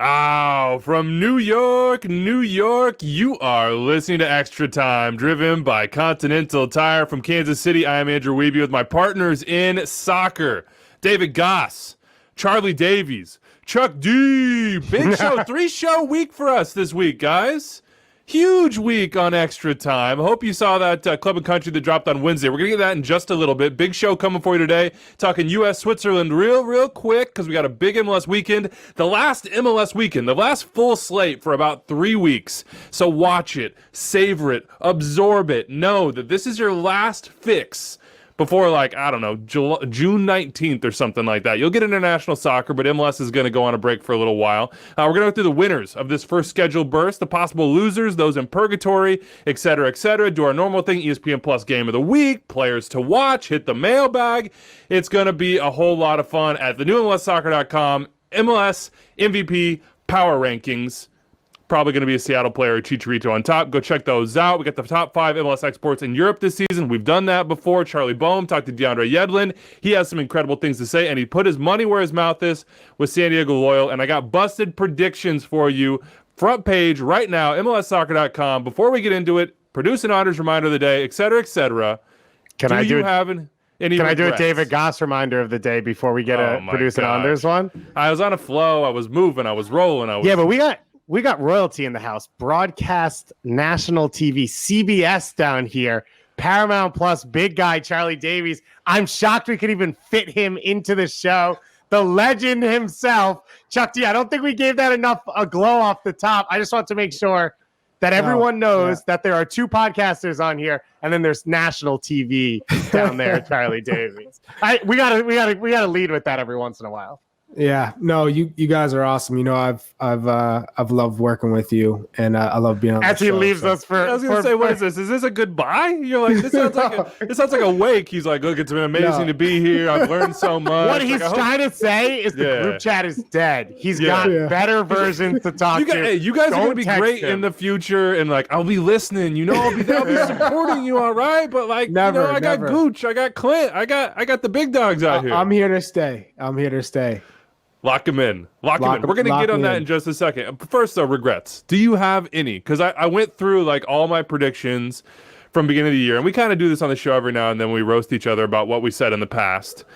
Oh, from New York, New York, you are listening to Extra Time, driven by Continental Tire. From Kansas City, I am Andrew Wiebe with my partners in soccer, David Goss, Charlie Davies, Chuck D. Big show, 3-show week for us this week, guys. Huge week on Extra Time. I hope you saw that Club and Country that dropped on Wednesday. We're going to get that in just a little bit. Big show coming for you today. Talking U.S. Switzerland real quick because we got a big MLS weekend. The last MLS weekend, the last full slate for about 3 weeks. So watch it, savor it, absorb it. Know that this is your last fix before, like, I don't know, June 19th or something like that. You'll get international soccer, but MLS is going to go on a break for a little while. We're going to go through the winners of this first scheduled burst, the possible losers, those in purgatory, etc., do our normal thing, ESPN Plus Game of the Week, players to watch, hit the mailbag. It's going to be a whole lot of fun at the new MLSsoccer.com, MLS MVP Power Rankings. Probably going to be a Seattle player, Chicharito on top. Go check those out. We got the top 5 MLS exports in Europe this season. We've done that before. Charlie Boehm talked to Deandre Yedlin. He has some incredible things to say, and he put his money where his mouth is with San Diego Loyal. And I got busted predictions for you. Front page right now, MLSsoccer.com. Before we get into it, produce an honors reminder of the day, etc. Can I do a David Goss reminder of the day before we get a produce an honors one? I was on a flow. I was moving. I was rolling. But we got royalty in the house. Broadcast national TV, CBS down here. Paramount Plus, big guy Charlie Davies. I'm shocked we could even fit him into the show. The legend himself, Chuck D. I don't think we gave that enough a glow off the top. I just want to make sure that everyone knows that there are 2 podcasters on here, and then there's national TV down there, Charlie Davies. We gotta lead with that every once in a while. Yeah, no, you guys are awesome. You know, I've loved working with you, and I love being on. As the he show, leaves us for. I was gonna say, what is this? Is this a goodbye? You're like, this sounds like a wake. He's like, look, it's been amazing to be here. I've learned so much. What he's trying to say is the group chat is dead. He's got better versions to talk to. Hey, you guys are gonna be great in the future, and like, I'll be listening. You know, I'll be supporting you, all right. But like, I got Gooch, I got Clint, I got the big dogs out here. I'm here to stay. Lock him in. We're going to get on that in just a second. First, though, regrets. Do you have any? Because I went through like all my predictions from beginning of the year, and we kind of do this on the show every now and then. We roast each other about what we said in the past.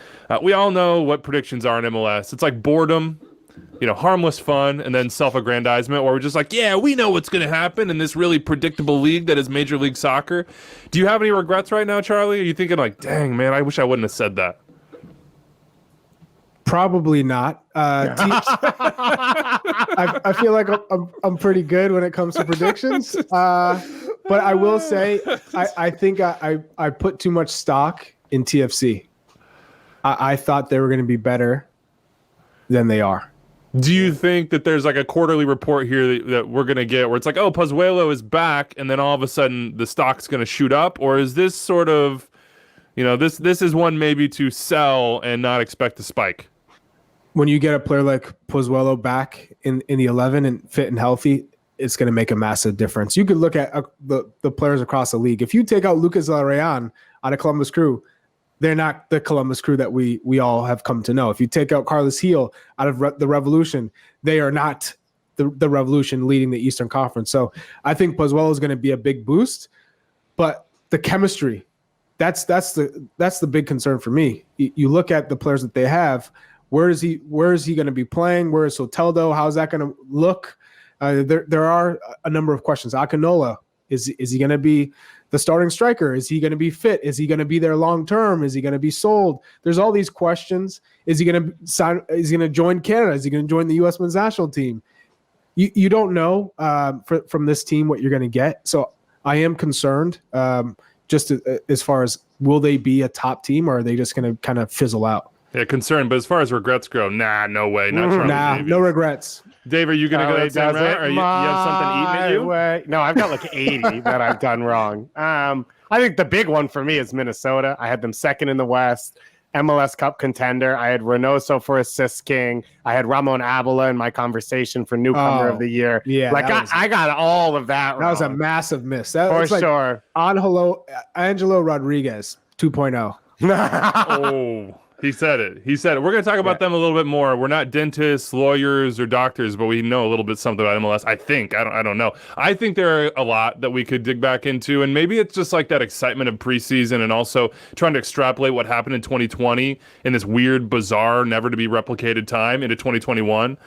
We all know what predictions are in MLS. It's like boredom, harmless fun, and then self-aggrandizement, where we're just like, yeah, we know what's going to happen in this really predictable league that is Major League Soccer. Do you have any regrets right now, Charlie? Are you thinking like, dang, man, I wish I wouldn't have said that? Probably not. I feel like I'm pretty good when it comes to predictions. But I will say I think I put too much stock in TFC. I thought they were going to be better than they are. Do you think that there's like a quarterly report here that we're going to get where it's like, oh, Pozuelo is back, and then all of a sudden the stock's going to shoot up? Or is this sort of, this is one maybe to sell and not expect to spike? When you get a player like Pozuelo back in the 11 and fit and healthy, it's going to make a massive difference. You could look at the players across the league. If you take out Lucas Larrayan out of Columbus Crew, they're not the Columbus Crew that we all have come to know. If you take out Carlos Heel out of the Revolution, they are not the Revolution leading the Eastern Conference. So I think Pozuelo is going to be a big boost, but the chemistry, that's the big concern for me. You look at the players that they have. Where is he going to be playing? Where is Soteldo? How's that going to look? There are a number of questions. Akinola, is he going to be the starting striker? Is he going to be fit? Is he going to be there long term? Is he going to be sold? There's all these questions. Is he going to sign? Is he going to join Canada? Is he going to join the U.S. men's national team? You don't know from this team what you're going to get. So I am concerned just as far as will they be a top team, or are they just going to kind of fizzle out? Yeah, concerned. But as far as regrets go, no way. Not Charlie. No regrets. Dave, are you going to go that same route? Or you have something eating at you? Way. No, I've got like 80 that I've done wrong. I think the big one for me is Minnesota. I had them second in the West. MLS Cup contender. I had Reynoso for assist king. I had Ramon Abela in my conversation for newcomer of the year. Yeah, I got all of that wrong. That was a massive miss. For sure. Angelo Rodriguez 2.0. Oh, He said it. We're going to talk about them a little bit more. We're not dentists, lawyers, or doctors, but we know a little bit something about MLS. I think. I don't know. I think there are a lot that we could dig back into, and maybe it's just like that excitement of preseason and also trying to extrapolate what happened in 2020 in this weird, bizarre, never to be replicated time into 2021.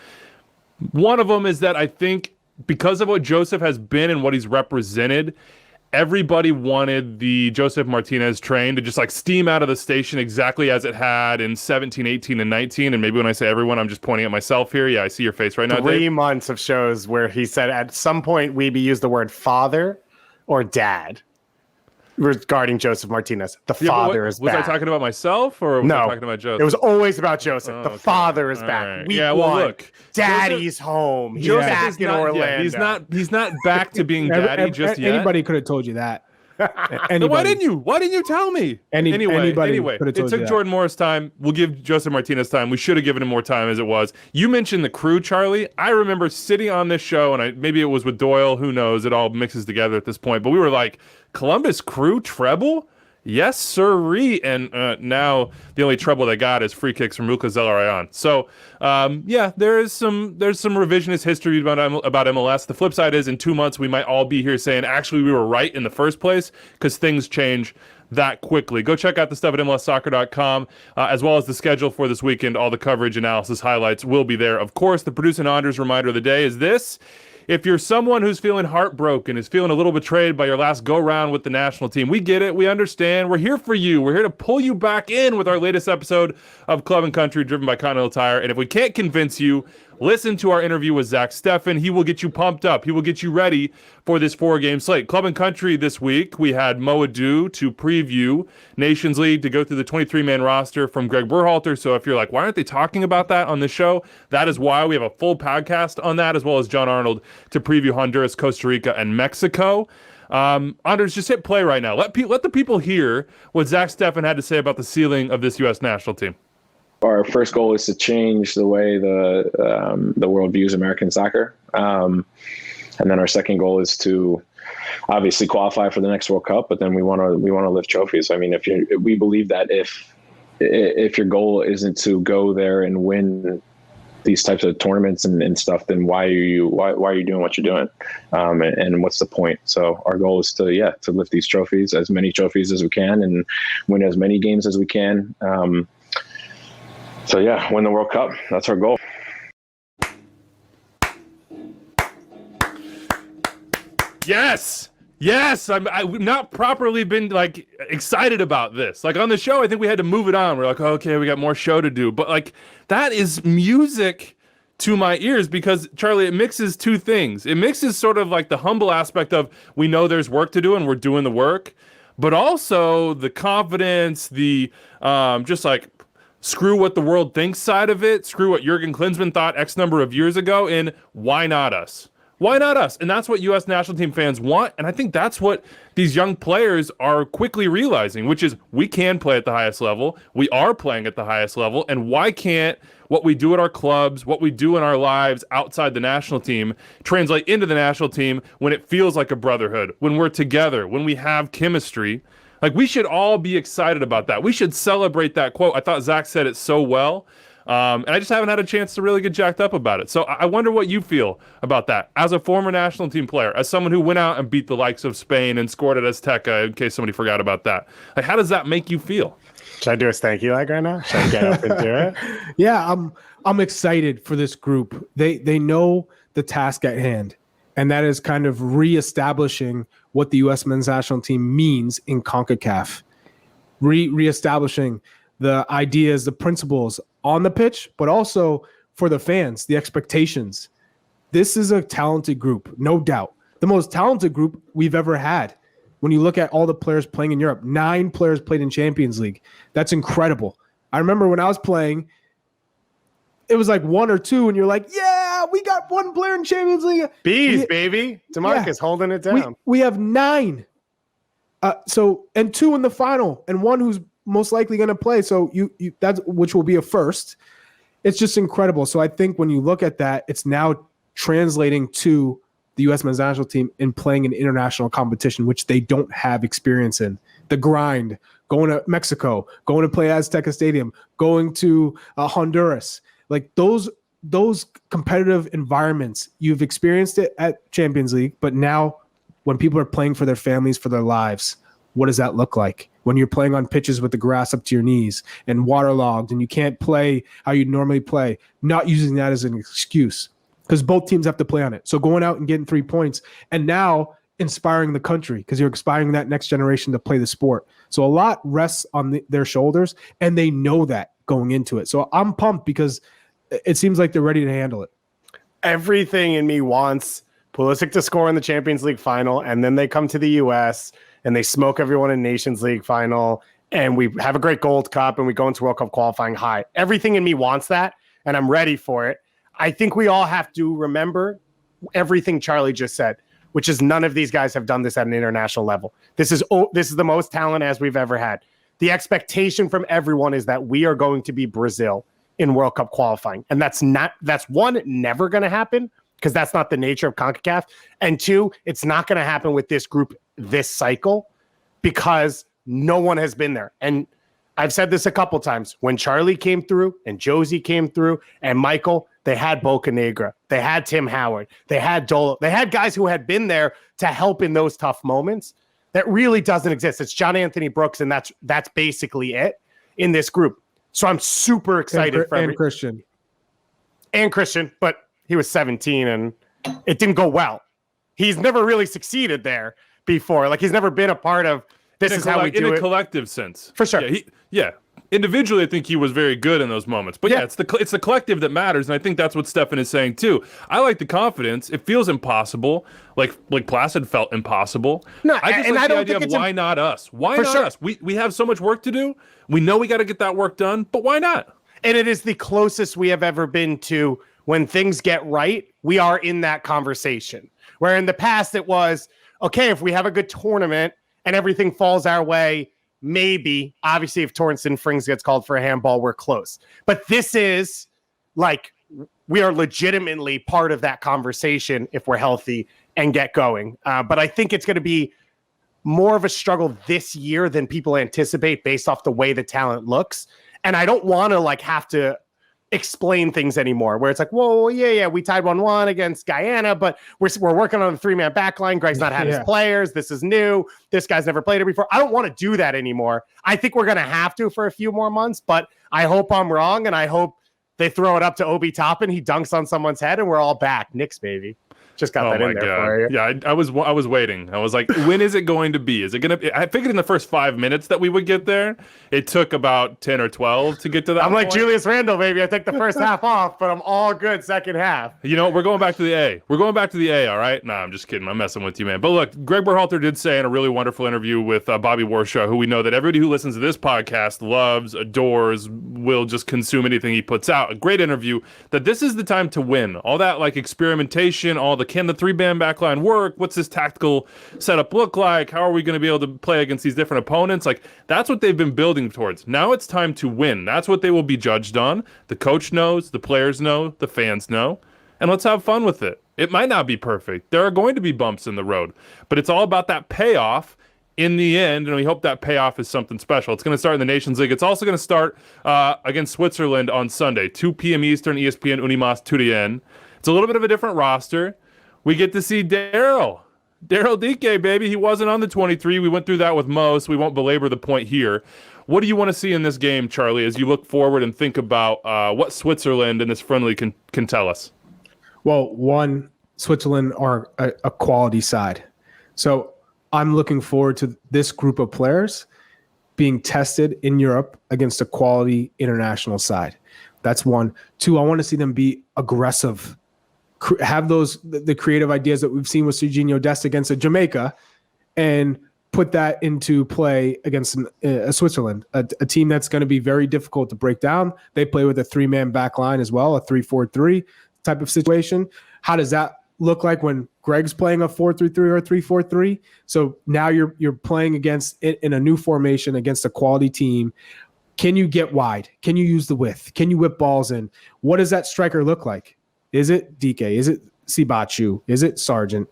One of them is that I think because of what Josef has been and what he's represented, everybody wanted the Josef Martinez train to just like steam out of the station exactly as it had in 17, 18, and 19. And maybe when I say everyone, I'm just pointing at myself here. Yeah, I see your face right now, 3 Dave. months of shows where he said at some point Weeby used the word father or dad regarding Josef Martinez. The father is back. Was I talking about myself or was I talking about Josef? It was always about Josef. The father is back. Right. Week well, one, look, Daddy's home. He's back in Orlando. Yeah, he's not back to being daddy just yet. Anybody could have told you that. Then why didn't you tell me? Anyway, it took Jordan Morris time. We'll give Josef Martinez time. We should have given him more time as it was. You mentioned the crew, Charlie. I remember sitting on this show, and maybe it was with Doyle. Who knows? It all mixes together at this point. But we were like, Columbus Crew treble? Yes, sirree. And now the only trouble they got is free kicks from Lucas Zelarayan. So, there's some revisionist history about MLS. The flip side is in 2 months, we might all be here saying, actually, we were right in the first place because things change that quickly. Go check out the stuff at MLSsoccer.com, as well as the schedule for this weekend. All the coverage, analysis, highlights will be there. Of course, the Produce and Anders reminder of the day is this. If you're someone who's feeling heartbroken, is feeling a little betrayed by your last go-round with the national team, we get it. We understand. We're here for you. We're here to pull you back in with our latest episode of Club and Country, driven by Continental Tire. And if we can't convince you, listen to our interview with Zach Steffen. He will get you pumped up. He will get you ready for this 4-game slate. Club and Country this week, we had Mo Adu to preview Nations League, to go through the 23-man roster from Greg Berhalter. So if you're like, why aren't they talking about that on the show? That is why we have a full podcast on that, as well as John Arnold to preview Honduras, Costa Rica, and Mexico. Anders, just hit play right now. Let the people hear what Zach Steffen had to say about the ceiling of this U.S. national team. Our first goal is to change the way the world views American soccer, and then our second goal is to obviously qualify for the next World Cup. But then we want to lift trophies. I mean, we believe that if your goal isn't to go there and win these types of tournaments and stuff, then why are you doing what you're doing? And what's the point? So our goal is to lift these trophies, as many trophies as we can, and win as many games as we can. Win the World Cup. That's our goal. Yes. I've not properly been like excited about this. Like on the show, I think we had to move it on. We're like, okay, we got more show to do. But like that is music to my ears because, Charlie, it mixes two things. It mixes sort of like the humble aspect of we know there's work to do and we're doing the work, but also the confidence, the just like screw what the world thinks side of it, screw what Jurgen Klinsmann thought X number of years ago, and why not us? Why not us? And that's what U.S. national team fans want, and I think that's what these young players are quickly realizing, which is we can play at the highest level, we are playing at the highest level, and why can't what we do at our clubs, what we do in our lives outside the national team, translate into the national team when it feels like a brotherhood, when we're together, when we have chemistry? Like, we should all be excited about that. We should celebrate that quote. I thought Zach said it so well, and I just haven't had a chance to really get jacked up about it. So I wonder what you feel about that as a former national team player, as someone who went out and beat the likes of Spain and scored at Azteca, in case somebody forgot about that. Like, how does that make you feel? Should I do a stanky leg right now? Should I get up and do it? Yeah, I'm excited for this group. They know the task at hand, and that is kind of reestablishing what the U.S. men's national team means in CONCACAF. Reestablishing the ideas, the principles on the pitch, but also for the fans, the expectations. This is a talented group, no doubt. The most talented group we've ever had. When you look at all the players playing in Europe, 9 players played in Champions League. That's incredible. I remember when I was playing, it was like 1 or 2, and you're like, yeah, we got 1 player in Champions League. Bees, baby. DeMarcus holding it down. We have 9. And 2 in the final, and 1 who's most likely going to play. So you that's which will be a first. It's just incredible. So I think when you look at that, it's now translating to the U.S. men's national team in playing an international competition, which they don't have experience in. The grind, going to Mexico, going to play Azteca Stadium, going to Honduras. Like those competitive environments, you've experienced it at Champions League, but now when people are playing for their families, for their lives, what does that look like? When you're playing on pitches with the grass up to your knees and waterlogged and you can't play how you normally play, not using that as an excuse because both teams have to play on it. So going out and getting 3 points and now inspiring the country because you're inspiring that next generation to play the sport. So a lot rests on their shoulders and they know that going into it. So I'm pumped because it seems like they're ready to handle it. Everything in me wants Pulisic to score in the Champions League final, and then they come to the U.S. and they smoke everyone in Nations League final, and we have a great Gold Cup, and we go into World Cup qualifying high. Everything in me wants that, and I'm ready for it. I think we all have to remember everything Charlie just said, which is none of these guys have done this at an international level. This is the most talent as we've ever had. The expectation from everyone is that we are going to be Brazil in World Cup qualifying, and that's one, never going to happen because that's not the nature of CONCACAF, and two, it's not going to happen with this group this cycle because no one has been there. And I've said this a couple times. When Charlie came through and Josie came through and Michael, they had Bocanegra. They had Tim Howard. They had Dolo. They had guys who had been there to help in those tough moments. That really doesn't exist. It's John Anthony Brooks, and that's basically it in this group. So I'm super excited for Christian. And Christian, but he was 17 and it didn't go well. He's never really succeeded there before. Like he's never been a part of this is how we do it. In a collective sense. For sure. Yeah. Individually, I think he was very good in those moments. But yeah, it's the collective that matters, and I think that's what Stefan is saying too. I like the confidence. It feels impossible, like Placid felt impossible. No, I just like the idea of why not us? Why not us? We have so much work to do. We know we got to get that work done, but why not? And it is the closest we have ever been to when things get right, we are in that conversation. Where in the past it was, okay, if we have a good tournament and everything falls our way, maybe, obviously, if Torrensson Frings gets called for a handball, we're close. But this is like, we are legitimately part of that conversation if we're healthy and get going. But I think it's going to be more of a struggle this year than people anticipate based off the way the talent looks. And I don't want to like have to explain things anymore where it's like, whoa, yeah, we tied 1-1 against Guyana, but we're working on a 3-man back line. Greg's not had his players. This is new. This guy's never played it before. I don't want to do that anymore. I think we're going to have to for a few more months, but I hope I'm wrong, and I hope they throw it up to Obi Toppin. He dunks on someone's head, and we're all back. Knicks, baby. Just got that in there for you. Yeah, I was waiting. I was like, when is it going to be? Is it going to be? I figured in the first 5 minutes that we would get there. It took about 10 or 12 to get to that I'm point. like Julius Randle, baby. I take the first half off, but I'm all good second half. You know, we're going back to the A. We're going back to the A, all right? Nah, I'm just kidding. I'm messing with you, man. But look, Greg Berhalter did say in a really wonderful interview with Bobby Warshaw, who we know that everybody who listens to this podcast loves, adores, will just consume anything he puts out. A great interview, that this is the time to win. All that like experimentation, all the can the 3-man backline work? What's this tactical setup look like? How are we going to be able to play against these different opponents? Like, that's what they've been building towards. Now it's time to win. That's what they will be judged on. The coach knows, the players know, the fans know, and let's have fun with it. It might not be perfect. There are going to be bumps in the road, but it's all about that payoff in the end, and we hope that payoff is something special. It's going to start in the Nations League. It's also going to start against Switzerland on Sunday, 2 p.m. Eastern, ESPN Unimas Turien. It's a little bit of a different roster. We get to see Daryl Dike, baby. He wasn't on the 23. We went through that with Mo, so we won't belabor the point here. What do you want to see in this game, Charlie, as you look forward and think about what Switzerland in this friendly can tell us? Well, one, Switzerland are a quality side. So I'm looking forward to this group of players being tested in Europe against a quality international side. That's one. Two, I want to see them be aggressive, have the creative ideas that we've seen with Serginho Dest against Jamaica, and put that into play against a Switzerland, a team that's going to be very difficult to break down. They play with a 3-man back line as well, a 3-4-3 type of situation. How does that look like when Greg's playing a 4-3-3 or a 3-4-3? So now you're playing against in a new formation against a quality team. Can you get wide? Can you use the width? Can you whip balls in? What does that striker look like? Is it DK? Is it Sibachu? Is it Sargent?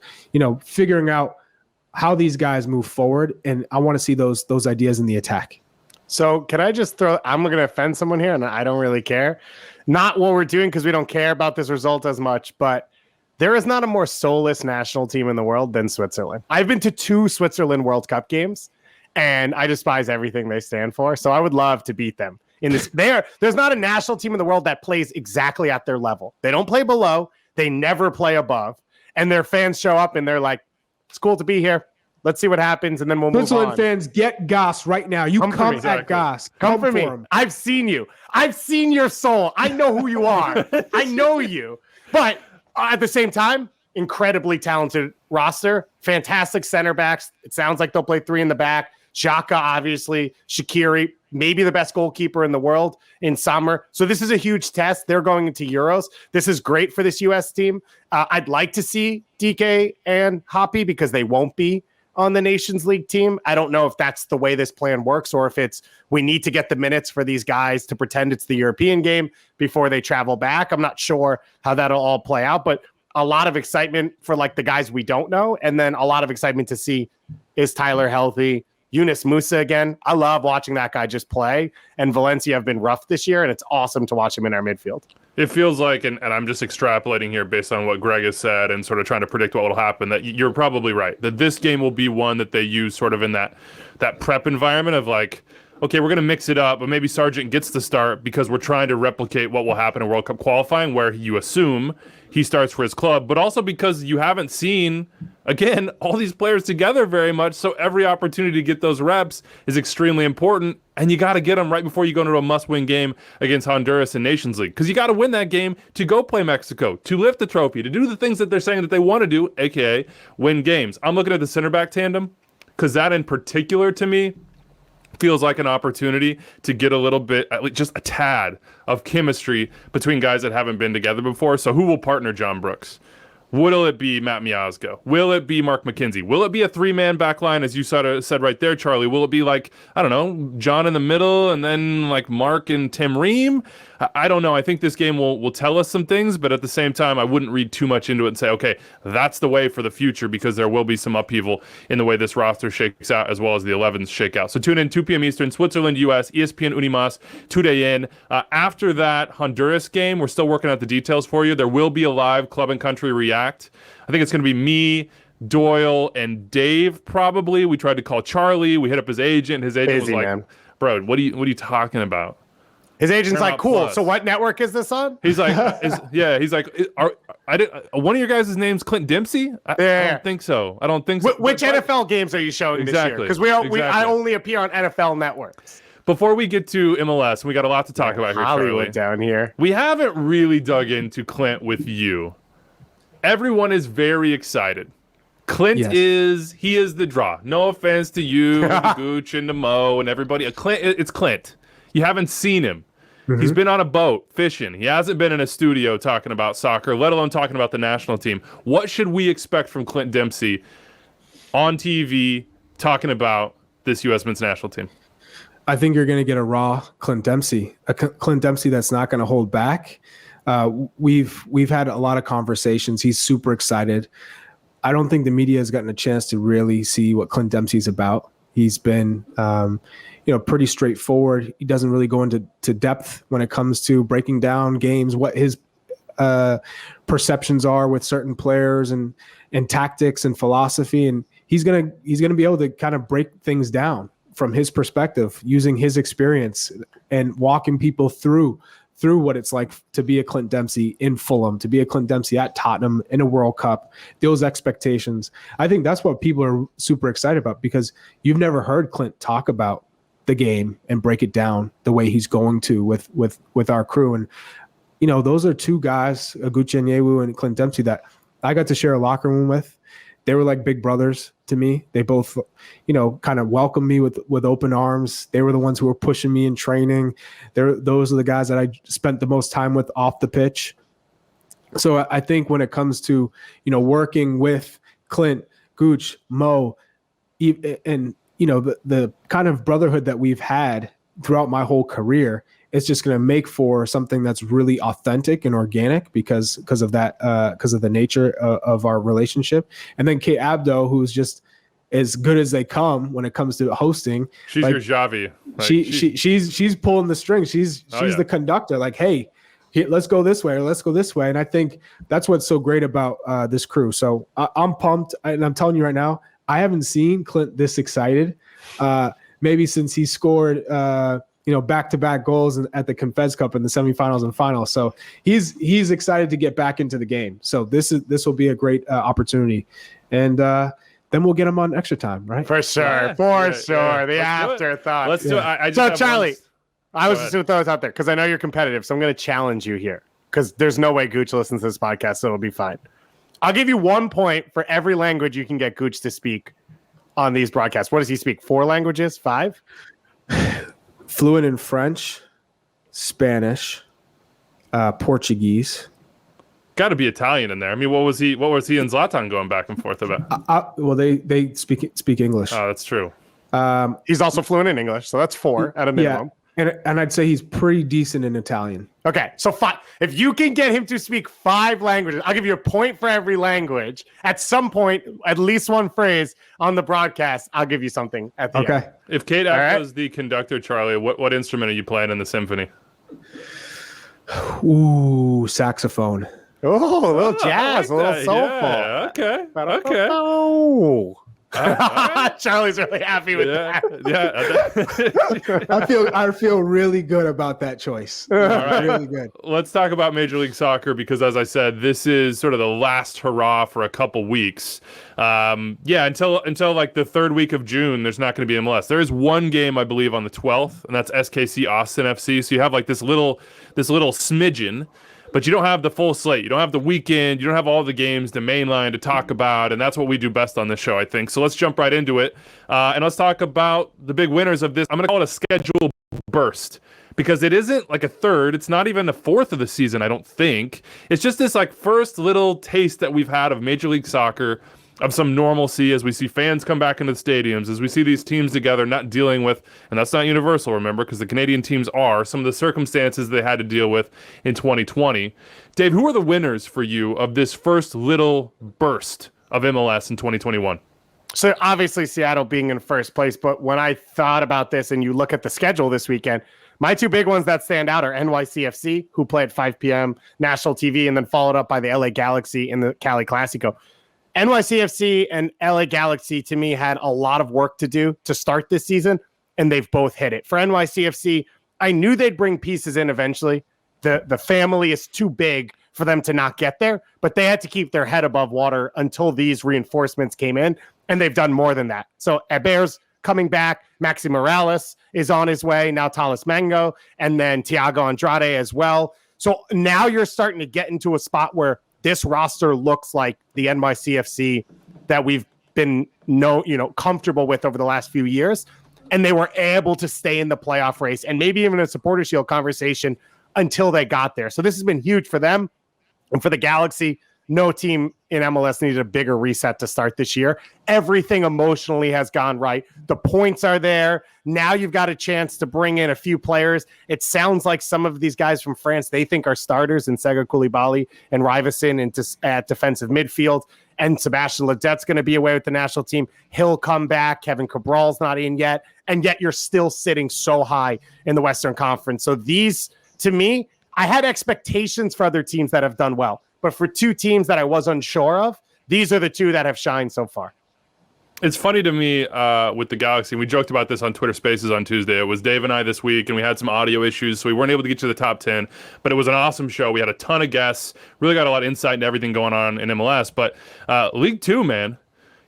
Figuring out how these guys move forward, and I want to see those ideas in the attack. So can I just I'm going to offend someone here, and I don't really care. Not what we're doing because we don't care about this result as much, but there is not a more soulless national team in the world than Switzerland. I've been to 2 Switzerland World Cup games, and I despise everything they stand for. So I would love to beat them in this. There's not a national team in the world that plays exactly at their level. They don't play below. They never play above. And their fans show up and they're like, it's cool to be here. Let's see what happens, and then we'll move on. Switzerland fans, get Goss right now. You come at Goss. Come for me. Him. I've seen you. I've seen your soul. I know who you are. I know you. But at the same time, incredibly talented roster, fantastic center backs. It sounds like they'll play 3 in the back. Xhaka, obviously, Shaqiri, maybe the best goalkeeper in the world in summer. So this is a huge test. They're going into Euros. This is great for this U.S. team. I'd like to see DK and Hoppy because they won't be on the Nations League team. I don't know if that's the way this plan works or if it's we need to get the minutes for these guys to pretend it's the European game before they travel back. I'm not sure how that'll all play out, but a lot of excitement for like the guys we don't know. And then a lot of excitement to see, is Tyler healthy? Yunus Musa again. I love watching that guy just play. And Valencia have been rough this year, and it's awesome to watch him in our midfield. It feels like, and I'm just extrapolating here based on what Greg has said and sort of trying to predict what will happen, that you're probably right, that this game will be one that they use sort of in that prep environment of like, okay, we're going to mix it up, but maybe Sargent gets the start because we're trying to replicate what will happen in World Cup qualifying where you assume he starts for his club, but also because you haven't seen, again, all these players together very much, so every opportunity to get those reps is extremely important, and you got to get them right before you go into a must-win game against Honduras in Nations League, because you got to win that game to go play Mexico, to lift the trophy, to do the things that they're saying that they want to do, a.k.a. win games. I'm looking at the center back tandem, because that in particular to me feels like an opportunity to get a little bit, at least just a tad of chemistry between guys that haven't been together before. So who will partner John Brooks? Will it be Matt Miazga? Will it be Mark McKenzie? Will it be a 3-man back line, as you sort of said right there, Charlie? Will it be like, I don't know, John in the middle and then like Mark and Tim Ream? I don't know. I think this game will tell us some things, but at the same time, I wouldn't read too much into it and say, okay, that's the way for the future, because there will be some upheaval in the way this roster shakes out as well as the 11s shake out. So tune in 2 p.m. Eastern, Switzerland, U.S., ESPN Unimas, today in. After that Honduras game, we're still working out the details for you. There will be a live Club and Country React. I think it's going to be me, Doyle, and Dave probably. We tried to call Charlie. We hit up his agent. His agent was like, man, bro, what are you talking about? His agent's like, cool. Plus. So what network is this on? He's like, he's like, one of your guys' name's Clint Dempsey? I don't think so. I don't think so. Which NFL games are you showing this year? Because I only appear on NFL networks. Before we get to MLS, we got a lot to talk about here, Hollywood Charlie. Down here. We haven't really dug into Clint with you. Everyone is very excited. Clint is the draw. No offense to you, and Gooch, and to Mo, and everybody. It's Clint. You haven't seen him. Mm-hmm. He's been on a boat fishing. He hasn't been in a studio talking about soccer, let alone talking about the national team. What should we expect from Clint Dempsey on TV talking about this U.S. men's national team? I think you're going to get a raw Clint Dempsey, a Clint Dempsey that's not going to hold back. We've had a lot of conversations. He's super excited. I don't think the media has gotten a chance to really see what Clint Dempsey's about. He's been, pretty straightforward. He doesn't really go into depth when it comes to breaking down games, what his perceptions are with certain players and tactics and philosophy. And he's gonna be able to kind of break things down from his perspective, using his experience and walking people through what it's like to be a Clint Dempsey in Fulham, to be a Clint Dempsey at Tottenham in a World Cup, those expectations. I think that's what people are super excited about, because you've never heard Clint talk about the game and break it down the way he's going to with our crew. And, those are two guys, Aguchi Onyewu and Clint Dempsey, that I got to share a locker room with. They were like big brothers to me. They both, kind of welcomed me with open arms. They were the ones who were pushing me in training. Those are the guys that I spent the most time with off the pitch. So I think when it comes to, working with Clint, Gooch, Mo, and, the kind of brotherhood that we've had throughout my whole career, it's just going to make for something that's really authentic and organic because of that, because of the nature of our relationship. And then Kate Abdo, who's just as good as they come when it comes to hosting. She's like, your Javi. Like, she's pulling the strings. She's the conductor. Like, hey, let's go this way or let's go this way. And I think that's what's so great about this crew. So I'm pumped, and I'm telling you right now, I haven't seen Clint this excited. Maybe since he scored, back-to-back goals at the Confeds Cup in the semifinals and finals. So he's excited to get back into the game. So this will be a great opportunity, and then we'll get him on extra time, right? For sure, sure. The afterthought. Let's do it. So Charlie, I was just going to throw this out there because I know you're competitive, so I'm going to challenge you here because there's no way Gooch listens to this podcast, so it'll be fine. I'll give you 1 point for every language you can get Gooch to speak on these broadcasts. What does he speak? 4 languages? 5? Fluent in French, Spanish, Portuguese. Got to be Italian in there. I mean, what was he and Zlatan going back and forth about? Well, they speak English. Oh, that's true. He's also fluent in English, so that's 4 at a minimum. Yeah. And I'd say he's pretty decent in Italian. Okay, so 5. If you can get him to speak 5 languages, I'll give you a point for every language. At some point, at least one phrase on the broadcast, I'll give you something at the end. If Kate Ack was the conductor, Charlie, what instrument are you playing in the symphony? Ooh, saxophone. Oh, a little jazz, a little soulful. Yeah, okay. Oh. Charlie's really happy with that. Yeah. I feel really good about that choice. All right. Really good. Let's talk about Major League Soccer because, as I said, this is sort of the last hurrah for a couple weeks. Until like the 3rd week of June, there's not going to be MLS. There is one game, I believe, on the 12th, and that's SKC Austin FC. So you have like this little smidgen. But you don't have the full slate. You don't have the weekend. You don't have all the games, the main line to talk about. And that's what we do best on this show, I think. So let's jump right into it. And let's talk about the big winners of this. I'm going to call it a schedule burst because it isn't like a third. It's not even a 4th of the season, I don't think. It's just this like first little taste that we've had of Major League Soccer, of some normalcy as we see fans come back into the stadiums, as we see these teams together not dealing with, and that's not universal, remember, because the Canadian teams are, some of the circumstances they had to deal with in 2020. Dave, who are the winners for you of this first little burst of MLS in 2021? So obviously Seattle being in first place, but when I thought about this and you look at the schedule this weekend, my 2 big ones that stand out are NYCFC, who play at 5 p.m. national TV, and then followed up by the LA Galaxy in the Cali Classico. NYCFC and LA Galaxy, to me, had a lot of work to do to start this season, and they've both hit it. For NYCFC, I knew they'd bring pieces in eventually. The family is too big for them to not get there, but they had to keep their head above water until these reinforcements came in, and they've done more than that. So Hebert's coming back. Maxi Morales is on his way. Now Talis Mango, and then Thiago Andrade as well. So now you're starting to get into a spot where this roster looks like the NYCFC that we've been comfortable with over the last few years. And they were able to stay in the playoff race and maybe even a supporter shield conversation until they got there. So this has been huge for them. And for the Galaxy, no team in MLS needed a bigger reset to start this year. Everything emotionally has gone right. The points are there. Now you've got a chance to bring in a few players. It sounds like some of these guys from France, they think are starters in Sega Koulibaly and Rivason at defensive midfield. And Sebastian Ledet's going to be away with the national team. He'll come back. Kevin Cabral's not in yet. And yet you're still sitting so high in the Western Conference. So these, to me, I had expectations for other teams that have done well. But for 2 teams that I was unsure of, these are the 2 that have shined so far. It's funny to me with the Galaxy. We joked about this on Twitter Spaces on Tuesday. It was Dave and I this week, and we had some audio issues, so we weren't able to get to the top 10. But it was an awesome show. We had a ton of guests. Really got a lot of insight into everything going on in MLS. But League 2, man.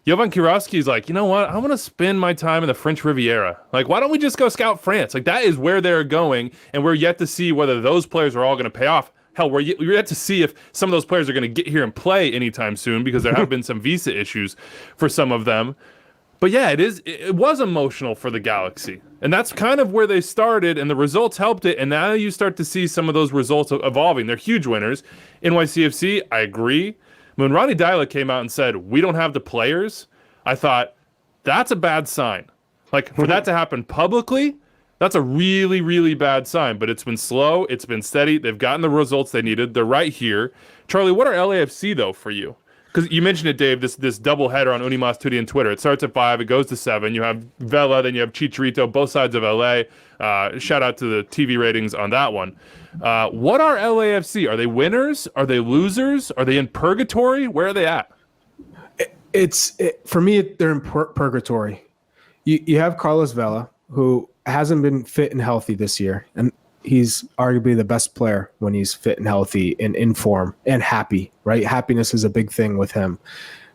Jovan Kirovski's like, you know what? I want to spend my time in the French Riviera. Like, why don't we just go scout France? Like, that is where they're going, and we're yet to see whether those players are all going to pay off. Hell, we're yet to see if some of those players are going to get here and play anytime soon because there have been some visa issues for some of them. But yeah, it was emotional for the Galaxy. And that's kind of where they started, and the results helped it. And now you start to see some of those results evolving. They're huge winners. NYCFC, I agree. When Ronnie Dyla came out and said, we don't have the players, I thought, that's a bad sign. Like, for that to happen publicly, that's a really, really bad sign, but it's been slow. It's been steady. They've gotten the results they needed. They're right here. Charlie, what are LAFC, though, for you? because you mentioned it, Dave, this double header on Unimas Tudi and Twitter. It starts at 5, it goes to 7. You have Vela, then you have Chicharito, both sides of LA. Shout out to the TV ratings on that one. What are LAFC? Are they winners? Are they losers? Are they in purgatory? Where are they at? For me, they're in purgatory. You have Carlos Vela, who hasn't been fit and healthy this year, and he's arguably the best player when he's fit and healthy and in form and happy, right? Happiness is a big thing with him.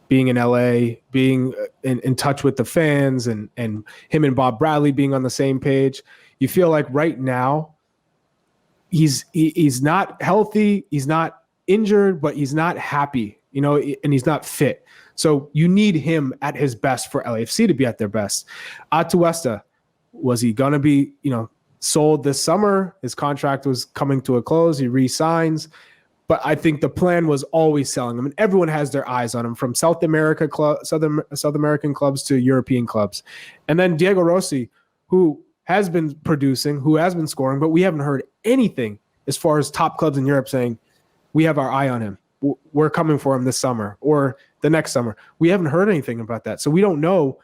Being in LA, being in touch with the fans, and him and Bob Bradley being on the same page. You feel like right now he's not healthy, he's not injured, but he's not happy, and he's not fit. So you need him at his best for LAFC to be at their best. Atuesta, was he going to be, sold this summer? His contract was coming to a close. He re-signs. But I think the plan was always selling him. And everyone has their eyes on him, from South American clubs to European clubs. And then Diego Rossi, who has been producing, who has been scoring, but we haven't heard anything as far as top clubs in Europe saying, we have our eye on him. We're coming for him this summer or the next summer. We haven't heard anything about that. So we don't know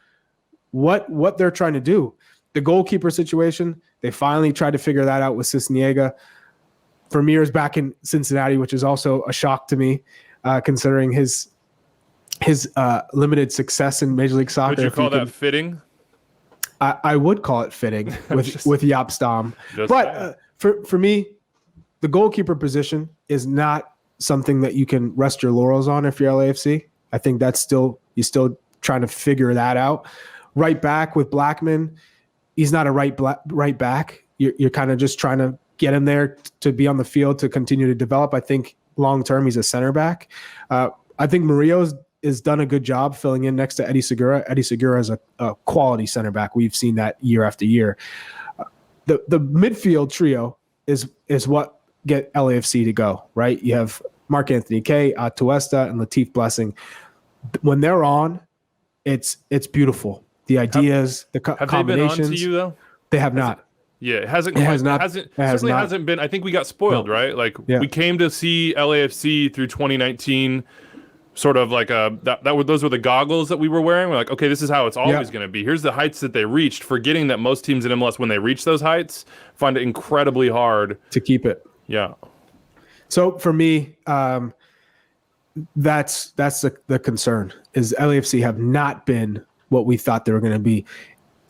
what they're trying to do. The goalkeeper situation, they finally tried to figure that out with Cisniega. Vermeer's back in Cincinnati, which is also a shock to me, considering his limited success in Major League Soccer. Would you call that fitting? I would call it fitting with Jaap Stam. But for me, the goalkeeper position is not something that you can rest your laurels on if you're LAFC. I think you're still trying to figure that out. Right back with Blackman, he's not a right back. You're kind of just trying to get him there to be on the field to continue to develop. I think long term he's a center back. I think Murillo's has done a good job filling in next to Eddie Segura. Eddie Segura is a quality center back. We've seen that year after year. The midfield trio is what get LAFC to go, right? You have Mark Anthony Kaye, Atuesta, and Latif Blessing. When they're on, it's beautiful. The ideas, the combinations. Have they been on to you though? They have not. Yeah, it hasn't been. I think we got spoiled, right? Like we came to see LAFC through 2019, sort of like those were the goggles that we were wearing. We're like, okay, this is how it's always going to be. Here's the heights that they reached, forgetting that most teams in MLS, when they reach those heights, find it incredibly hard to keep it. Yeah. So for me, that's the concern is LAFC have not been what we thought they were going to be.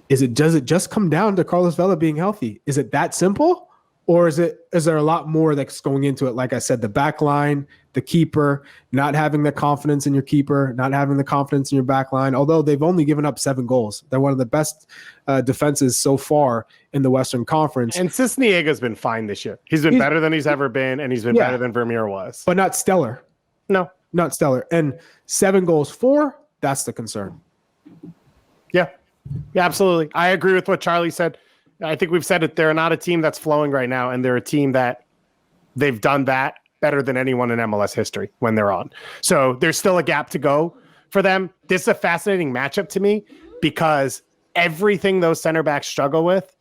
Does it just come down to Carlos Vela being healthy? Is it that simple? Or is there a lot more that's going into it? Like I said, the back line, the keeper, not having the confidence in your keeper, not having the confidence in your back line, although they've only given up 7 goals. They're one of the best defenses so far in the Western Conference. And Cisniega's been fine this year. He's been better than he's ever been, and he's been better than Vermeer was. But not stellar. No. Not stellar. And 7 goals for, that's the concern. Yeah, absolutely. I agree with what Charlie said. I think we've said it. They're not a team that's flowing right now, and they're a team that they've done that better than anyone in MLS history when they're on. So there's still a gap to go for them. This is a fascinating matchup to me because everything those center backs struggle with,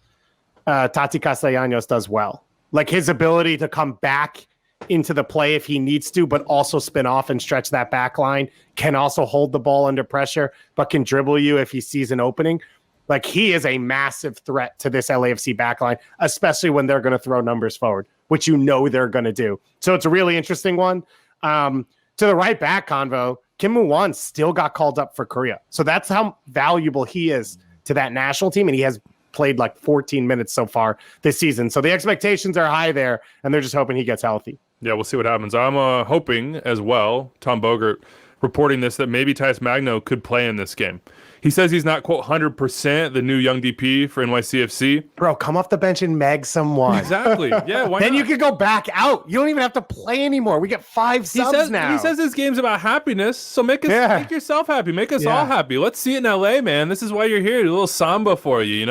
Tati Castellanos does well. Like his ability to come back into the play if he needs to, but also spin off and stretch that back line, can also hold the ball under pressure, but can dribble you if he sees an opening. Like he is a massive threat to this LAFC backline, especially when they're going to throw numbers forward, which they're going to do. So it's a really interesting one. To the right back convo, Kim Moo-won still got called up for Korea. So that's how valuable he is to that national team. And he has played like 14 minutes so far this season. So the expectations are high there, and they're just hoping he gets healthy. Yeah, we'll see what happens. I'm hoping as well, Tom Bogert reporting this, that maybe Tice Magno could play in this game. He says he's not, quote, 100% the new young DP for NYCFC. Bro, come off the bench and meg someone. Exactly. Yeah, why then not? You could go back out. You don't even have to play anymore. We get 5 subs now. He says this game's about happiness, so make yourself happy. Make us all happy. Let's see it in LA, man. This is why you're here. A little samba for you,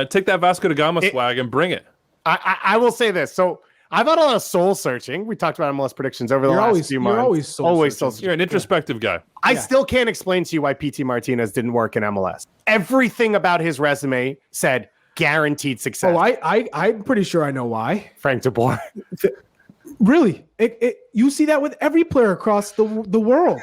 Take that Vasco da Gama swag and bring it. I will say this. So I've had a lot of soul searching. We talked about MLS predictions over the last few months. You're always soul searching. You're an introspective guy. I still can't explain to you why PT Martinez didn't work in MLS. Everything about his resume said guaranteed success. Oh, I'm pretty sure I know why. Frank de Boer. Really, you see that with every player across the world.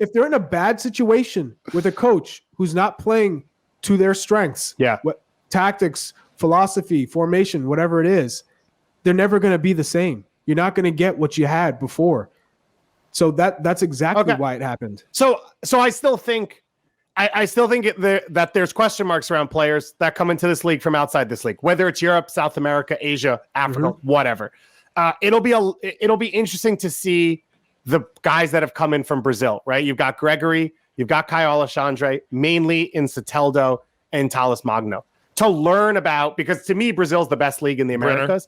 if they're in a bad situation with a coach who's not playing to their strengths, what tactics, philosophy, formation, whatever it is, they're never going to be the same. You're not going to get what you had before. So that's exactly why it happened. So I still think that there's question marks around players that come into this league from outside this league, whether it's Europe, South America, Asia, Africa, whatever. It'll be interesting to see the guys that have come in from Brazil, right? You've got Gregory, you've got Caio Alexandre, mainly in Soteldo and Thales Magno, to learn about, because to me, Brazil's the best league in the Americas.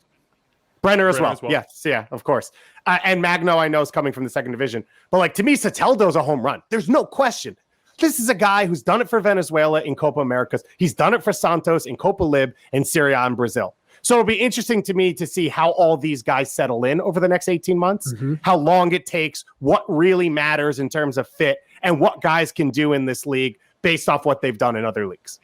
Brenner as well. Yes, yeah, of course. And Magno, I know, is coming from the second division. But like, to me, Soteldo's a home run. There's no question. This is a guy who's done it for Venezuela in Copa Americas. He's done it for Santos in Copa Lib and Serie A in Brazil. So it'll be interesting to me to see how all these guys settle in over the next 18 months, how long it takes, what really matters in terms of fit, and what guys can do in this league based off what they've done in other leagues.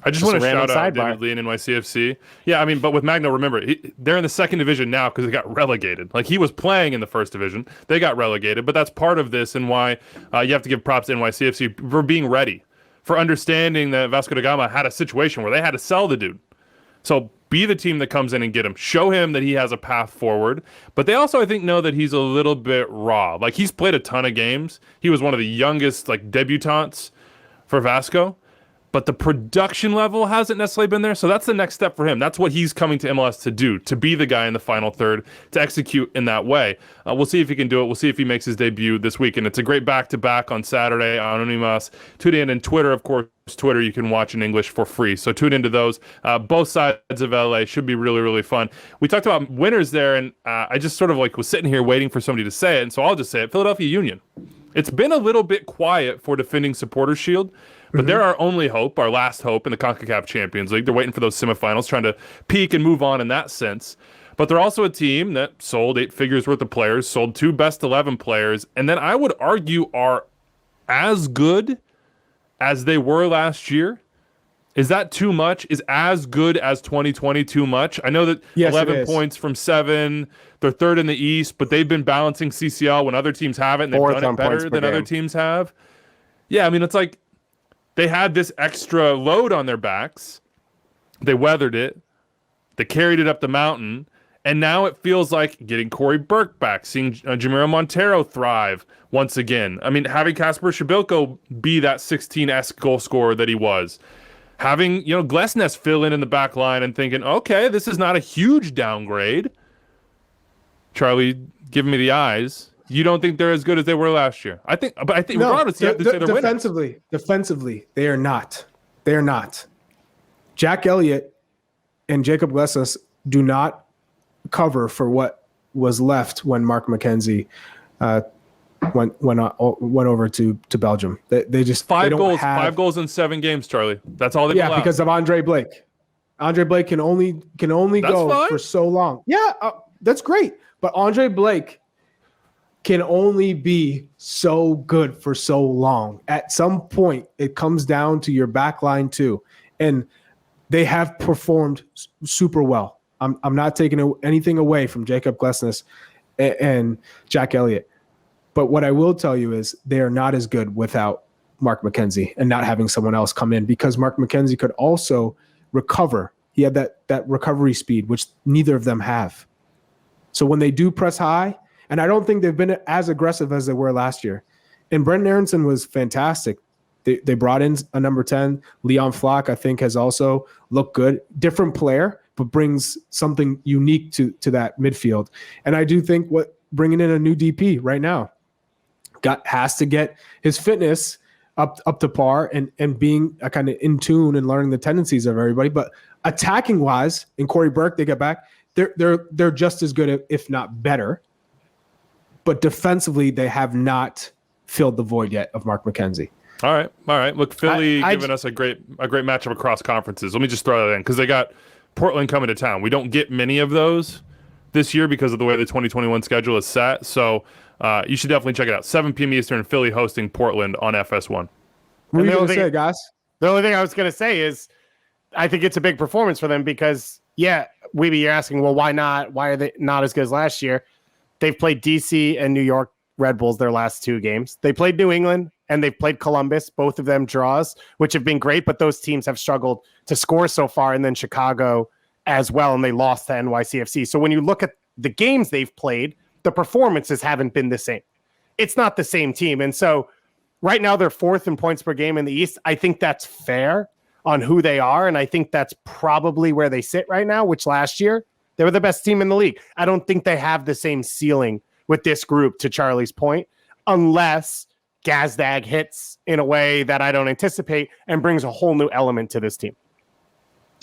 I just want to shout out David Lee and NYCFC. Yeah, I mean, but with Magno, remember, they're in the second division now because they got relegated. Like, he was playing in the first division. They got relegated, but that's part of this and why you have to give props to NYCFC for being ready, for understanding that Vasco da Gama had a situation where they had to sell the dude. So be the team that comes in and get him. Show him that he has a path forward. But they also, I think, know that he's a little bit raw. Like, he's played a ton of games. He was one of the youngest, like, debutants for Vasco. But the production level hasn't necessarily been there. So that's the next step for him. That's what he's coming to MLS to do, to be the guy in the final third, to execute in that way. We'll see if he can do it. We'll see if he makes his debut this week. And it's a great back-to-back on Saturday. Anonymous. Tune in. And Twitter, of course, Twitter, you can watch in English for free. So tune into those. Both sides of LA should be really, really fun. We talked about winners there, and I just sort of like was sitting here waiting for somebody to say it. And so I'll just say it. Philadelphia Union. It's been a little bit quiet for defending Supporters Shield. But they're our only hope, our last hope in the CONCACAF Champions League. They're waiting for those semifinals, trying to peak and move on in that sense. But they're also a team that sold 8 figures worth of players, sold 2 best 11 players, and then I would argue are as good as they were last year. Is that too much? Is as good as 2020 too much? I know that 11 points from 7, they're third in the East, but they've been balancing CCL when other teams haven't, and they've done it better than other teams have. Yeah, I mean, it's like, they had this extra load on their backs. They weathered it. They carried it up the mountain. And now it feels like getting Corey Burke back, seeing Jamiro Montero thrive once again. I mean, having Kasper Shabilko be that 16-esque goal scorer that he was. Having, Glesnes fill in the back line and thinking, okay, this is not a huge downgrade. Charlie, give me the eyes. You don't think they're as good as they were last year? I think regardless, you have to say they're defensively. Defensively, they are not. They are not. Jack Elliott and Jacob Glesnes do not cover for what was left when Mark McKenzie went over to Belgium. They just 5 goals in 7 games, Charlie. That's all they allowed. Because of Andre Blake. Andre Blake can only go fine. for so long. Yeah, that's great. But Andre Blake can only be so good for so long. At some point, it comes down to your back line too. And they have performed super well. I'm not taking anything away from Jacob Glesnes and Jack Elliott. But what I will tell you is they are not as good without Mark McKenzie and not having someone else come in, because Mark McKenzie could also recover. He had that recovery speed, which neither of them have. So when they do press high, and I don't think they've been as aggressive as they were last year. And Brendan Aronson was fantastic. They brought in a number 10. Leon Flock, I think, has also looked good. Different player, but brings something unique to that midfield. And I do think bringing in a new DP right now has to get his fitness up to par and being kind of in tune and learning the tendencies of everybody. But attacking wise, in Corey Burke, they get back. They're just as good, if not better. But defensively, they have not filled the void yet of Mark McKenzie. All right. Look, Philly giving us a great matchup across conferences. Let me just throw that in because they got Portland coming to town. We don't get many of those this year because of the way the 2021 schedule is set. So you should definitely check it out. 7 p.m. Eastern, Philly hosting Portland on FS1. What are you going to say, guys? The only thing I was going to say is I think it's a big performance for them because Yeah, Weeby, you're asking, well, why not? Why are they not as good as last year? They've played DC and New York Red Bulls their last 2 games. They played New England and they've played Columbus, both of them draws, which have been great, but those teams have struggled to score so far, and then Chicago as well, and they lost to NYCFC. So when you look at the games they've played, the performances haven't been the same. It's not the same team. And so right now they're 4th in points per game in the East. I think that's fair on who they are, and I think that's probably where they sit right now, which last year they were the best team in the league. I don't think they have the same ceiling with this group, to Charlie's point, unless Gazdag hits in a way that I don't anticipate and brings a whole new element to this team.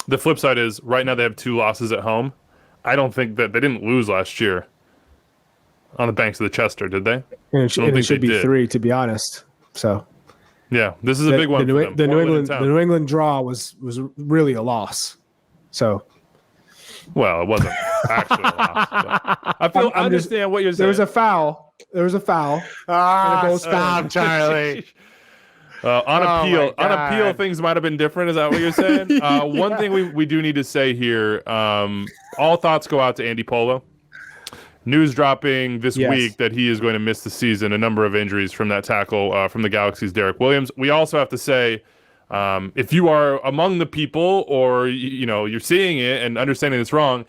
The flip side is right now they have 2 losses at home. I don't think that they didn't lose last year on the banks of the Chester, did they? And it should be 3, to be honest. So yeah, this is a big one. The New England draw was really a loss. So, well, it wasn't actually a loss. I understand what you're saying. There was a foul. Stop, Charlie. On appeal, things might have been different. Is that what you're saying? One thing we do need to say here: all thoughts go out to Andy Polo. News dropping this week that he is going to miss the season. A number of injuries from that tackle from the Galaxy's Derek Williams. We also have to say, if you are among the people, or you're seeing it and understanding it's wrong,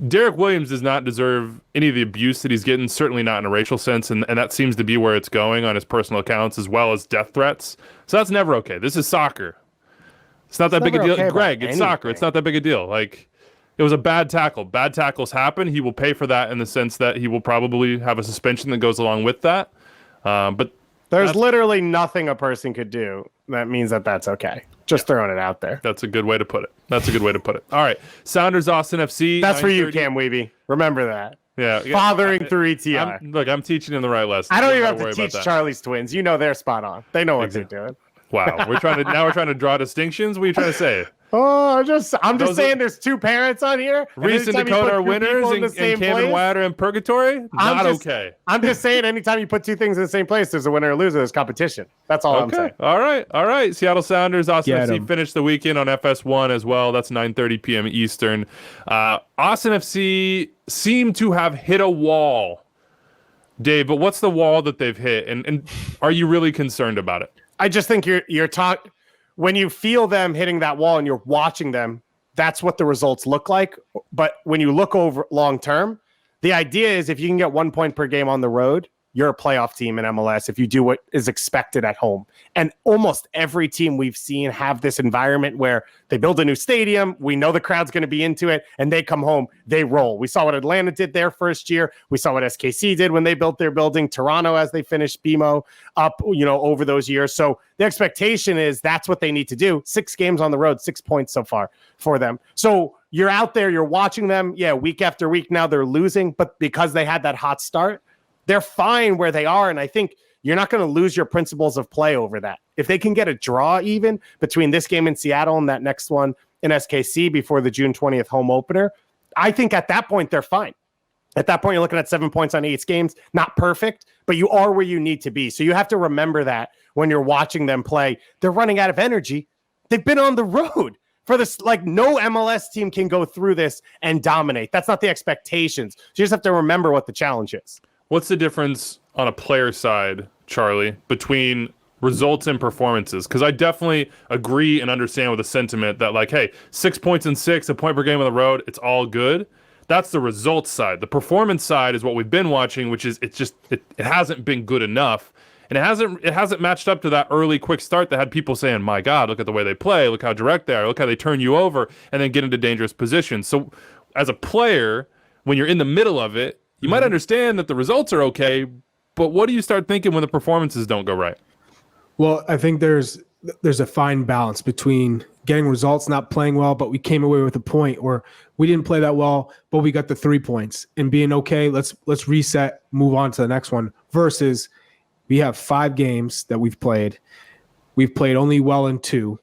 Derek Williams does not deserve any of the abuse that he's getting. Certainly not in a racial sense, and that seems to be where it's going on his personal accounts, as well as death threats. So that's never okay. This is soccer. It's not that big a deal, Greg. It's soccer. It's not that big a deal. Like. It was a bad tackle. Bad tackles happen. He will pay for that in the sense that he will probably have a suspension that goes along with that. But there's literally nothing a person could do that means that that's okay. Just throwing it out there. That's a good way to put it. All right. Sounders Austin FC. That's for you, Cam Weeby. Remember that. Yeah. Fathering through ETR. I'm teaching him the right lesson. I don't even have to teach Charlie's twins. You know they're spot on. They know what they're doing. Wow. We're trying to draw distinctions. What are you trying to say? Oh, I'm just saying the's 2 parents on here. Reese and Dakota are winners, and Cam and Wyatt are in purgatory? Okay. I'm just saying anytime you put 2 things in the same place, there's a winner or loser. There's competition. That's all I'm saying. All right. Seattle Sounders, Austin FC finished the weekend on FS1 as well. That's 9:30 p.m. Eastern. Austin FC seem to have hit a wall, Dave, but what's the wall that they've hit? And are you really concerned about it? I just think you're talking... When you feel them hitting that wall and you're watching them, that's what the results look like. But when you look over long term, the idea is if you can get 1 point per game on the road, you're a playoff team in MLS if you do what is expected at home. And almost every team we've seen have this environment where they build a new stadium, we know the crowd's going to be into it, and they come home, they roll. We saw what Atlanta did their first year. We saw what SKC did when they built their building, Toronto as they finished BMO up, over those years. So the expectation is that's what they need to do. 6 games on the road, 6 points so far for them. So you're out there, you're watching them. Yeah, week after week now they're losing, but because they had that hot start, they're fine where they are, and I think you're not going to lose your principles of play over that. If they can get a draw even between this game in Seattle and that next one in SKC before the June 20th home opener, I think at that point they're fine. At that point, you're looking at 7 points on 8 games. Not perfect, but you are where you need to be. So you have to remember that when you're watching them play. They're running out of energy. They've been on the road for this. Like, no MLS team can go through this and dominate. That's not the expectations. So you just have to remember what the challenge is. What's the difference on a player side, Charlie, between results and performances? Because I definitely agree and understand with the sentiment that, like, hey, 6 points in 6, a point per game on the road, it's all good. That's the results side. The performance side is what we've been watching, which is it hasn't been good enough. And it hasn't matched up to that early quick start that had people saying, my God, look at the way they play, look how direct they are, look how they turn you over, and then get into dangerous positions. So as a player, when you're in the middle of it, you might understand that the results are okay, but what do you start thinking when the performances don't go right? Well, I think there's a fine balance between getting results, not playing well, but we came away with a point, or we didn't play that well, but we got the 3 points, and being okay, let's reset, move on to the next one, versus we have 5 games that we've played. We've played only well in 2.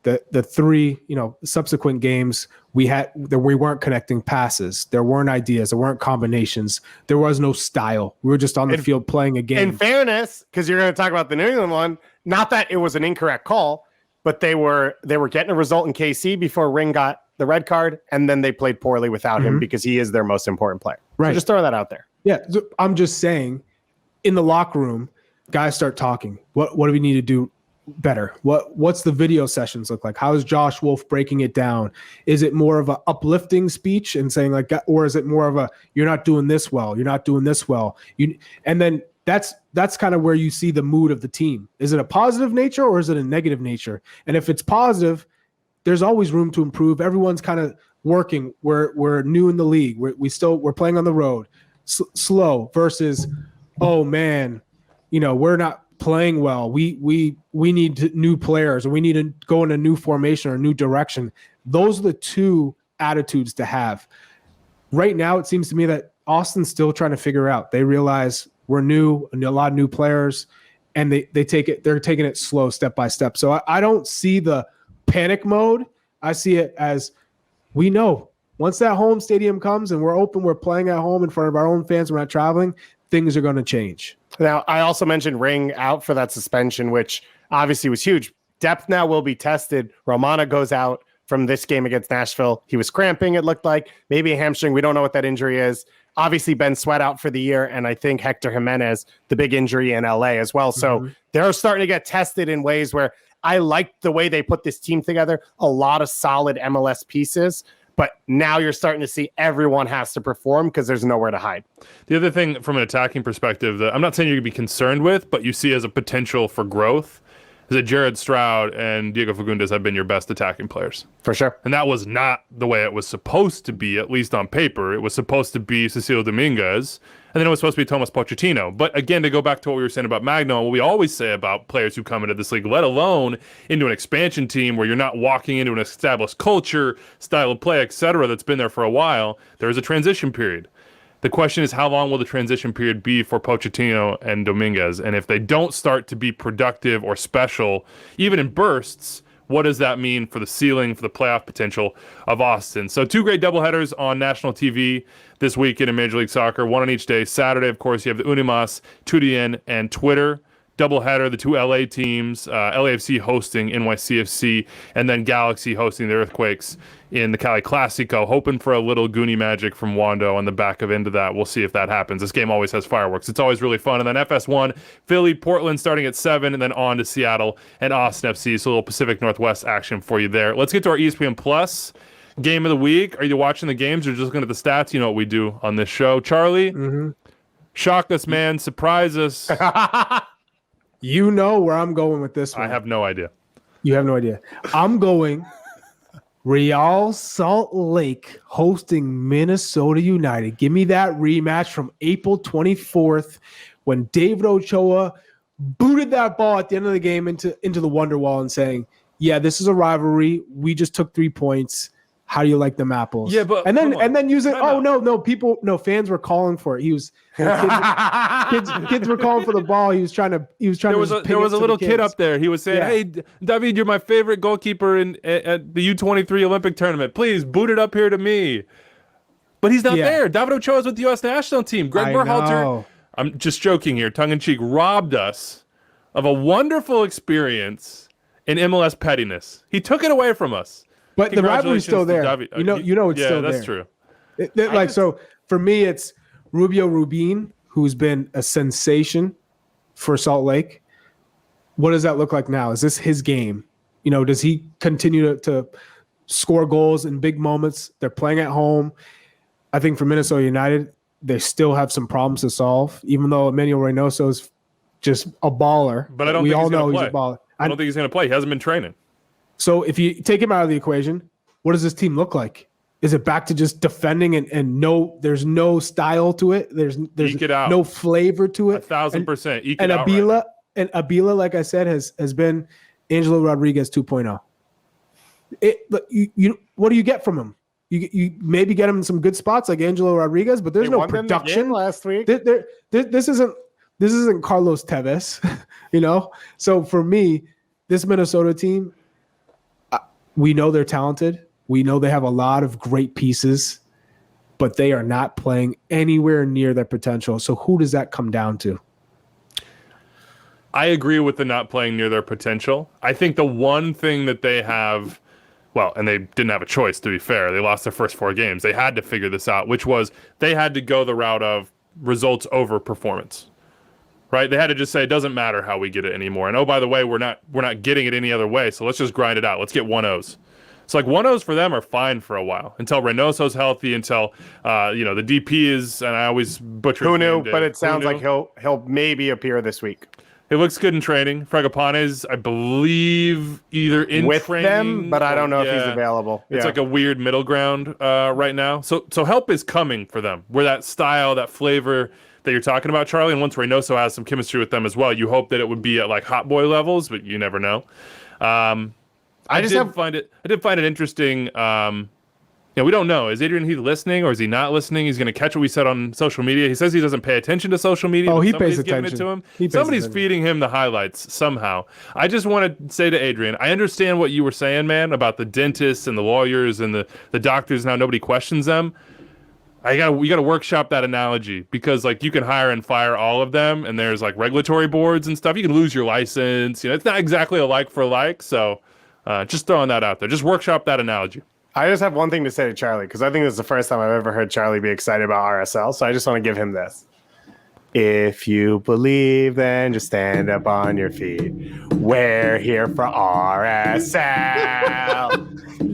The 3, subsequent games we weren't connecting passes. There weren't ideas. There weren't combinations. There was no style. We were just on the field playing a game. In fairness, because you're going to talk about the New England one, not that it was an incorrect call, but they were getting a result in KC before Ring got the red card, and then they played poorly without him because he is their most important player. Right. So just throw that out there. Yeah, so I'm just saying, in the locker room, guys start talking. What do we need to do better? What's the video sessions look like? How is Josh Wolf breaking it down? Is it more of a uplifting speech and saying like, or is it more of a you're not doing this well, you're not doing this well? And then that's kind of where you see the mood of the team. Is it a positive nature or is it a negative nature? And if it's positive, there's always room to improve. Everyone's kind of working. We're new in the league. We're playing on the road. Slow versus, oh man, we're not playing well. We need new players, or we need to go in a new formation or a new direction. Those are the two attitudes to have. Right now, it seems to me that Austin's still trying to figure out. They realize we're new, and a lot of new players, and they're taking it slow, step by step. So I don't see the panic mode. I see it as, we know once that home stadium comes and we're open, we're playing at home in front of our own fans, we're not traveling, things are going to change. Now, I also mentioned Ring out for that suspension, which obviously was huge. Depth now will be tested. Romana goes out from this game against Nashville. He was cramping, it looked like. Maybe a hamstring. We don't know what that injury is. Obviously, Ben Sweat out for the year, and I think Hector Jimenez, the big injury in LA as well. So they're starting to get tested in ways where I like the way they put this team together. A lot of solid MLS pieces. But now you're starting to see everyone has to perform because there's nowhere to hide. The other thing from an attacking perspective that I'm not saying you're going to be concerned with, but you see as a potential for growth, is that Jared Stroud and Diego Fagundes have been your best attacking players. For sure. And that was not the way it was supposed to be, at least on paper. It was supposed to be Cecilio Dominguez, and then it was supposed to be Thomas Pochettino. But again, to go back to what we were saying about Magno, and what we always say about players who come into this league, let alone into an expansion team where you're not walking into an established culture, style of play, etc., that's been there for a while, there is a transition period. The question is, how long will the transition period be for Pochettino and Dominguez? And if they don't start to be productive or special, even in bursts, what does that mean for the ceiling, for the playoff potential of Austin? So 2 great doubleheaders on national TV this weekend in Major League Soccer, one on each day. Saturday, of course, you have the Unimas, TUDN, and Twitter doubleheader, the 2 LA teams, LAFC hosting NYCFC, and then Galaxy hosting the Earthquakes in the Cali Classico, hoping for a little Goonie magic from Wando on the back of end of that. We'll see if that happens. This game always has fireworks. It's always really fun. And then FS1, Philly, Portland starting at 7, and then on to Seattle and Austin FC. So a little Pacific Northwest action for you there. Let's get to our ESPN Plus game of the week. Are you watching the games or just looking at the stats? You know what we do on this show. Charlie, shock us, man. Surprise us. You know where I'm going with this one. I have no idea. You have no idea. I'm going Real Salt Lake hosting Minnesota United. Give me that rematch from April 24th when David Ochoa booted that ball at the end of the game into the Wonderwall and saying, yeah, this is a rivalry. We just took 3 points. How do you like them apples? Yeah, but and then use it. Oh no, fans were calling for it. He was kids were calling for the ball. He was trying to. There was a little kid up there. He was saying, "Hey, David, you're my favorite goalkeeper at the U23 Olympic tournament. Please boot it up here to me." But he's not there. David Ochoa is with the U.S. national team. Greg Berhalter, I'm just joking here, tongue in cheek, robbed us of a wonderful experience in MLS pettiness. He took it away from us. But the rivalry's still there. You know it's still there. Yeah, that's true. So for me, it's Rubio Rubin, who's been a sensation for Salt Lake. What does that look like now? Is this his game? Does he continue to score goals in big moments? They're playing at home. I think for Minnesota United, they still have some problems to solve, even though Emmanuel Reynoso is just a baller. But I don't think he's going to play. He's a baller. I don't think he's going to play. He hasn't been training. So if you take him out of the equation, what does this team look like? Is it back to just defending and there's no style to it? There's no flavor to it. 1,000%. And Abila, like I said, has been Angelo Rodriguez 2.0. What do you get from him? You maybe get him in some good spots like Angelo Rodriguez, but there's no production last week. This isn't Carlos Tevez, So for me, this Minnesota team, we know they're talented. We know they have a lot of great pieces, but they are not playing anywhere near their potential. So who does that come down to? I agree with the not playing near their potential. I think the one thing that they have Well, and they didn't have a choice, to be fair. They lost their first 4 games. They had to figure this out, which was they had to go the route of results over performance. Right? They had to just say it doesn't matter how we get it anymore. And oh, by the way, we're not getting it any other way. So let's just grind it out. Let's get 1-0s. So like 1-0s for them are fine for a while until Reynoso's healthy, until the DP is, and I always butcher. Who knew? But it sounds like he'll maybe appear this week. It looks good in training. Fragapane's, I believe, either in with training, them, but I don't know if he's available. It's like a weird middle ground right now. So help is coming for them. Where that style, that flavor that you're talking about, Charlie, and once Reynoso has some chemistry with them as well, you hope that it would be at like hot boy levels, but you never know. I did find it interesting. We don't know. Is Adrian Heath listening or is he not listening? He's going to catch what we said on social media. He says he doesn't pay attention to social media. Oh, he pays attention. Giving it to him. Somebody's feeding him the highlights somehow. I just want to say to Adrian, I understand what you were saying, man, about the dentists and the lawyers and the doctors and how nobody questions them. We got to workshop that analogy, because like you can hire and fire all of them, and there's like regulatory boards and stuff. You can lose your license. It's not exactly a like for like. So just throwing that out there. Just workshop that analogy. I just have one thing to say to Charlie, because I think this is the first time I've ever heard Charlie be excited about RSL. So I just want to give him this. If you believe, then just stand up on your feet. We're here for RSL.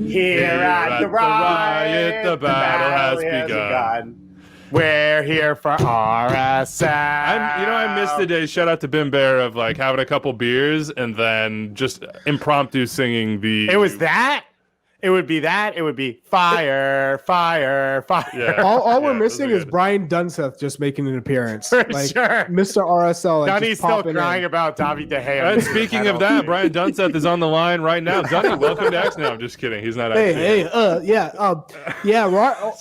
Here at the riot, the battle has begun. We're here for RSL. I missed the day. Shout out to Ben Bear of like having a couple beers and then just impromptu singing the. It was that. It would be that. It would be fire, fire, fire. Yeah. All we're missing is Brian Dunseth just making an appearance. For like sure. Mr. RSL. Like, Dunny's still crying about David De Gea. And speaking of that, Brian Dunseth is on the line right now. Dunny, welcome to X. No, I'm just kidding. He's not.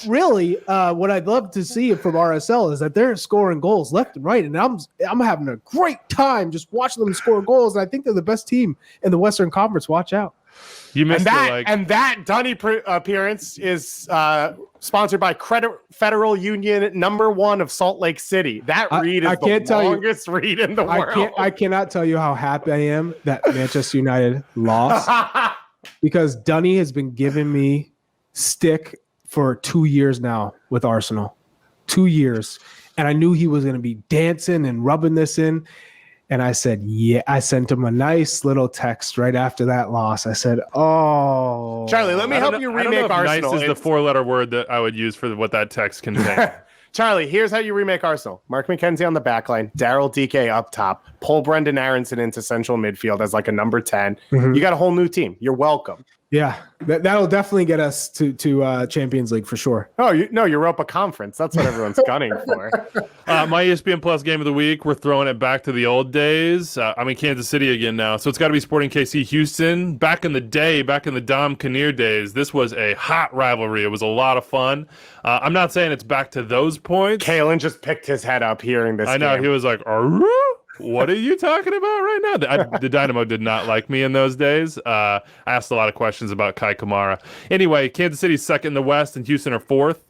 Really, what I'd love to see from RSL is that they're scoring goals left and right, and I'm having a great time just watching them score goals. And I think they're the best team in the Western Conference. Watch out. You missed that Dunny appearance is sponsored by Credit Federal Union #1 of Salt Lake City. That read is the longest read in the world. I cannot tell you how happy I am that Manchester United lost, because Dunny has been giving me stick for 2 years now with Arsenal. 2 years. And I knew he was going to be dancing and rubbing this in. And I said, yeah, I sent him a nice little text right after that loss. I said, oh. Charlie, let me help you remake Arsenal. Nice is the 4-letter word that I would use for what that text contained. Charlie, here's how you remake Arsenal. Mark McKenzie on the back line, Daryl DK up top, pull Brendan Aronson into central midfield as like a number 10. Mm-hmm. You got a whole new team. You're welcome. Yeah, that'll definitely get us to Champions League for sure. Oh, Europa Conference. That's what everyone's gunning for. My ESPN Plus game of the week, we're throwing it back to the old days. I'm in Kansas City again now, so it's got to be Sporting KC Houston. Back in the day, back in the Dom Kinnear days, this was a hot rivalry. It was a lot of fun. I'm not saying it's back to those points. Kalen just picked his head up hearing this. I know, game. He was like, what are you talking about right now? The Dynamo did not like me in those days. I asked a lot of questions about Kai Kamara. Anyway, Kansas City's second in the West and Houston are fourth.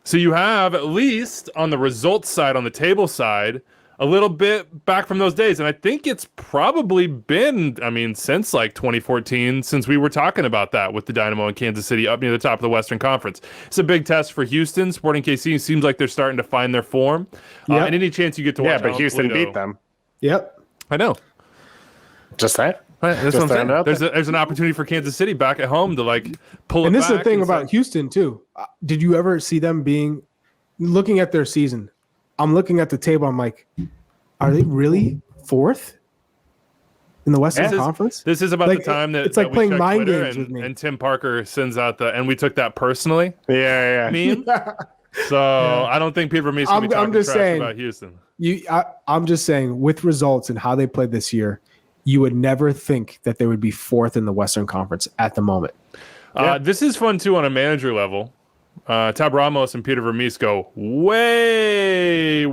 So you have, at least on the results side, on the table side, a little bit back from those days. And I think it's probably been, since like 2014, since we were talking about that with the Dynamo and Kansas City up near the top of the Western Conference. It's a big test for Houston. Sporting KC seems like they're starting to find their form. And any chance you get to watch. Yeah, but Houston beat them. Yep. I know. Just that. That's what I'm saying. There's an opportunity for Kansas City back at home to like pull it back. And this is the thing about Houston too. Did you ever see them looking at their season? I'm looking at the table. I'm like, are they really fourth in the Western Conference? This is about the time that it's like playing mind Twitter games with me. And Tim Parker sends out and we took that personally. Yeah. Meme. So I don't think Peter Vermees can be talking trash about Houston. I'm just saying, with results and how they played this year, you would never think that they would be fourth in the Western Conference at the moment. This is fun too on a manager level. Tab Ramos and Peter Vermees go way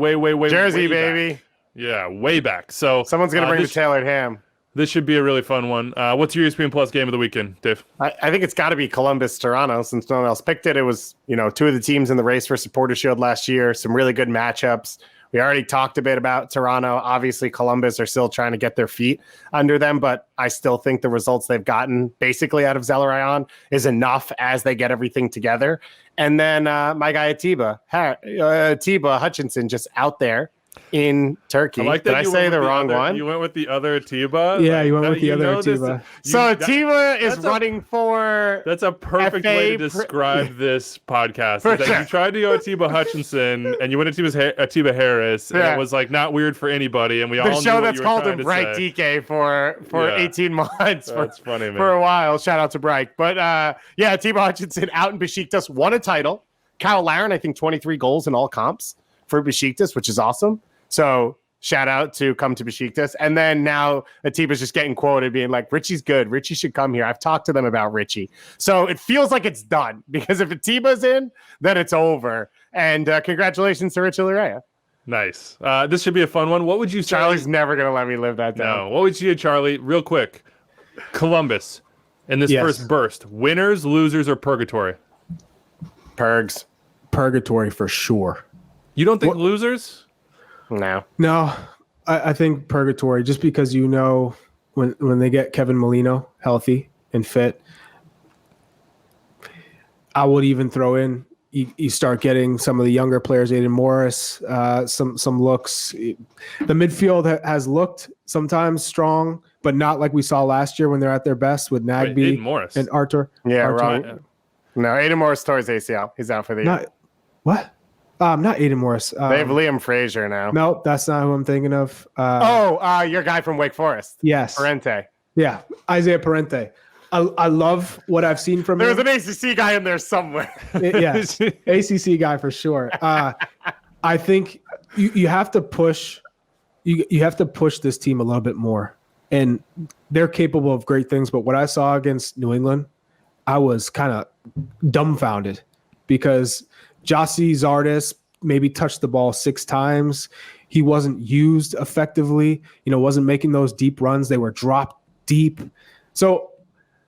Jersey, way baby. Back. Yeah, way back. So someone's gonna bring the tailored ham. This should be a really fun one. What's your ESPN Plus game of the weekend, Dave? I think it's got to be Columbus-Toronto, since no one else picked it. It was, two of the teams in the race for Supporter Shield last year. Some really good matchups. We already talked a bit about Toronto. Obviously, Columbus are still trying to get their feet under them, but I still think the results they've gotten basically out of Zelarayan is enough as they get everything together. And then my guy Atiba Hutchinson just out there in Turkey. I like that. Did I say the wrong one? You went with the other Atiba. Yeah, you went with the other Atiba. So Atiba is running for. That's a perfect way to describe this podcast. Is that you tried to go Atiba Hutchinson and you went Atiba Harris, and it was like not weird for anybody, and we all knew show what that's you were called trying him to Bright say. DK for 18 months. That's funny, man. For a while. Shout out to Bright. But Atiba Hutchinson out in Besiktas won a title. Kyle Larin, I think 23 goals in all comps for Besiktas, which is awesome. So shout out to come to Besiktas. And then now Atiba's just getting quoted being like, Richie's good. Richie should come here. I've talked to them about Richie. So it feels like it's done because if Atiba's in, then it's over. And congratulations to Richie Larea. Nice. This should be a fun one. What would you say? Charlie's never going to let me live that down. No. What would you say, Charlie, real quick? Columbus in this first burst. Winners, losers, or purgatory? Purgs. Purgatory for sure. You don't think losers? No, I think purgatory, just because when they get Kevin Molino healthy and fit, I would even throw in you start getting some of the younger players, Aiden Morris, some looks. The midfield has looked sometimes strong, but not like we saw last year when they're at their best with Nagby and Artur. Yeah, Artur. wrong. No, Aiden Morris tore his ACL. He's out for the year. What? Not Aiden Morris. They have Liam Frazier now. No, that's not who I'm thinking of. Your guy from Wake Forest. Yes. Parente. Yeah, Isaiah Parente. I love what I've seen from him. There's an ACC guy in there somewhere. Yes, ACC guy for sure. I think you have to push. You have to push this team a little bit more, and they're capable of great things. But what I saw against New England, I was kind of dumbfounded because Jossie Zardes maybe touched the ball 6 times. He wasn't used effectively. Wasn't making those deep runs. They were dropped deep. So,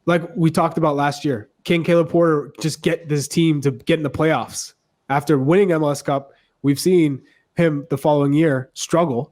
like we talked about last year, can Caleb Porter just get this team to get in the playoffs? After winning MLS Cup, we've seen him the following year struggle.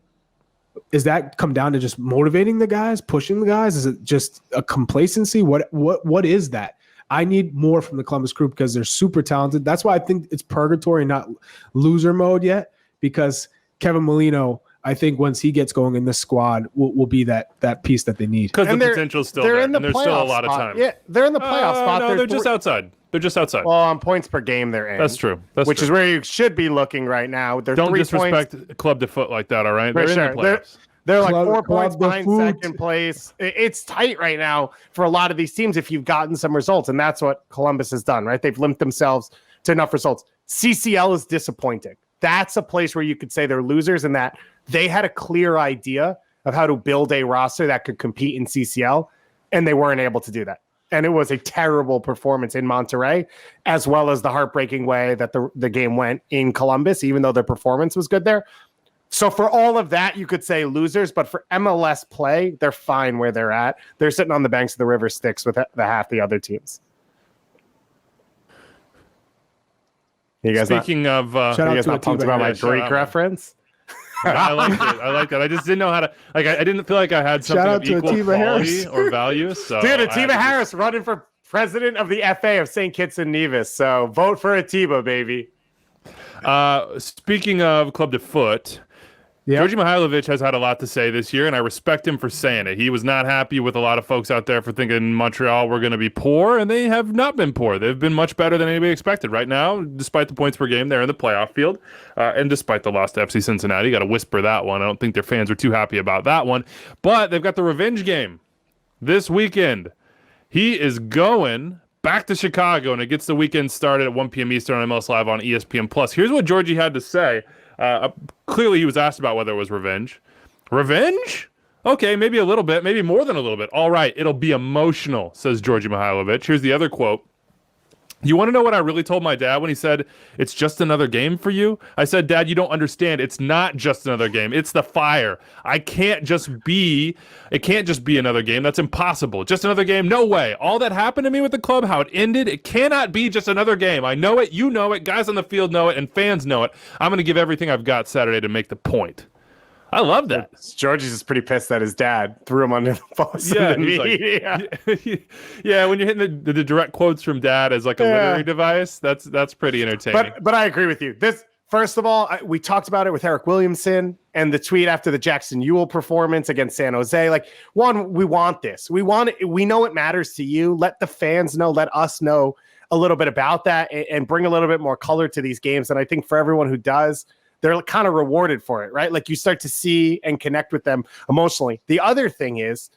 Is that come down to just motivating the guys, pushing the guys? Is it just a complacency? What is that? I need more from the Columbus Crew because they're super talented. That's why I think it's purgatory, not loser mode yet, because Kevin Molino, I think once he gets going in this squad, will be that piece that they need. Because the potential's still there, and there's still a lot of time. Yeah, they're in the playoff spot. No, they're just outside. They're just outside. Well, on points per game, they're in. That's true. Which is where you should be looking right now. Don't disrespect Club de Foot like that, all right? They're in the playoffs. They're like 4 points behind second place. It's tight right now for a lot of these teams if you've gotten some results, and that's what Columbus has done, right? They've limped themselves to enough results. CCL is disappointing. That's a place where you could say they're losers in that they had a clear idea of how to build a roster that could compete in CCL, and they weren't able to do that. And it was a terrible performance in Monterrey, as well as the heartbreaking way that the game went in Columbus, even though their performance was good there. So for all of that, you could say losers, but for MLS play, they're fine where they're at. They're sitting on the banks of the river Styx with the half the other teams. You guys Speaking of, you guys not pumped about my Greek reference? I liked it. I like that. I just didn't know how to. I didn't feel like I had something of equal quality or value. So, dude, Atiba Harris running for president of the FA of St. Kitts and Nevis. So vote for Atiba, baby. Speaking of Club de Foot. Djordje Mihailovic has had a lot to say this year, and I respect him for saying it. He was not happy with a lot of folks out there for thinking Montreal were going to be poor, and they have not been poor. They've been much better than anybody expected right now, despite the points per game. They're in the playoff field, and despite the loss to FC Cincinnati. You got to whisper that one. I don't think their fans are too happy about that one, but they've got the revenge game this weekend. He is going back to Chicago, and it gets the weekend started at 1 p.m. Eastern on MLS Live on ESPN+. Here's what Djordje had to say. Clearly he was asked about whether it was revenge. Revenge? Okay, maybe a little bit, maybe more than a little bit. All right, it'll be emotional, says Djordje Mihailovic. Here's the other quote. You want to know what I really told my dad when he said, it's just another game for you? I said, Dad, you don't understand. It's not just another game. It's the fire. It can't just be another game. That's impossible. Just another game? No way. All that happened to me with the club, how it ended, it cannot be just another game. I know it. You know it. Guys on the field know it. And fans know it. I'm going to give everything I've got Saturday to make the point. I love that. George is pretty pissed that his dad threw him under the bus. Yeah, yeah. When you're hitting the direct quotes from dad as like a literary device, that's pretty entertaining. But I agree with you. This, first of all, we talked about it with Eric Williamson and the tweet after the Jackson Ewell performance against San Jose. Like, one, we want this. We want it. We know it matters to you. Let the fans know. Let us know a little bit about that and bring a little bit more color to these games. And I think for everyone who does, they're kind of rewarded for it, right? Like, you start to see and connect with them emotionally. The other thing is,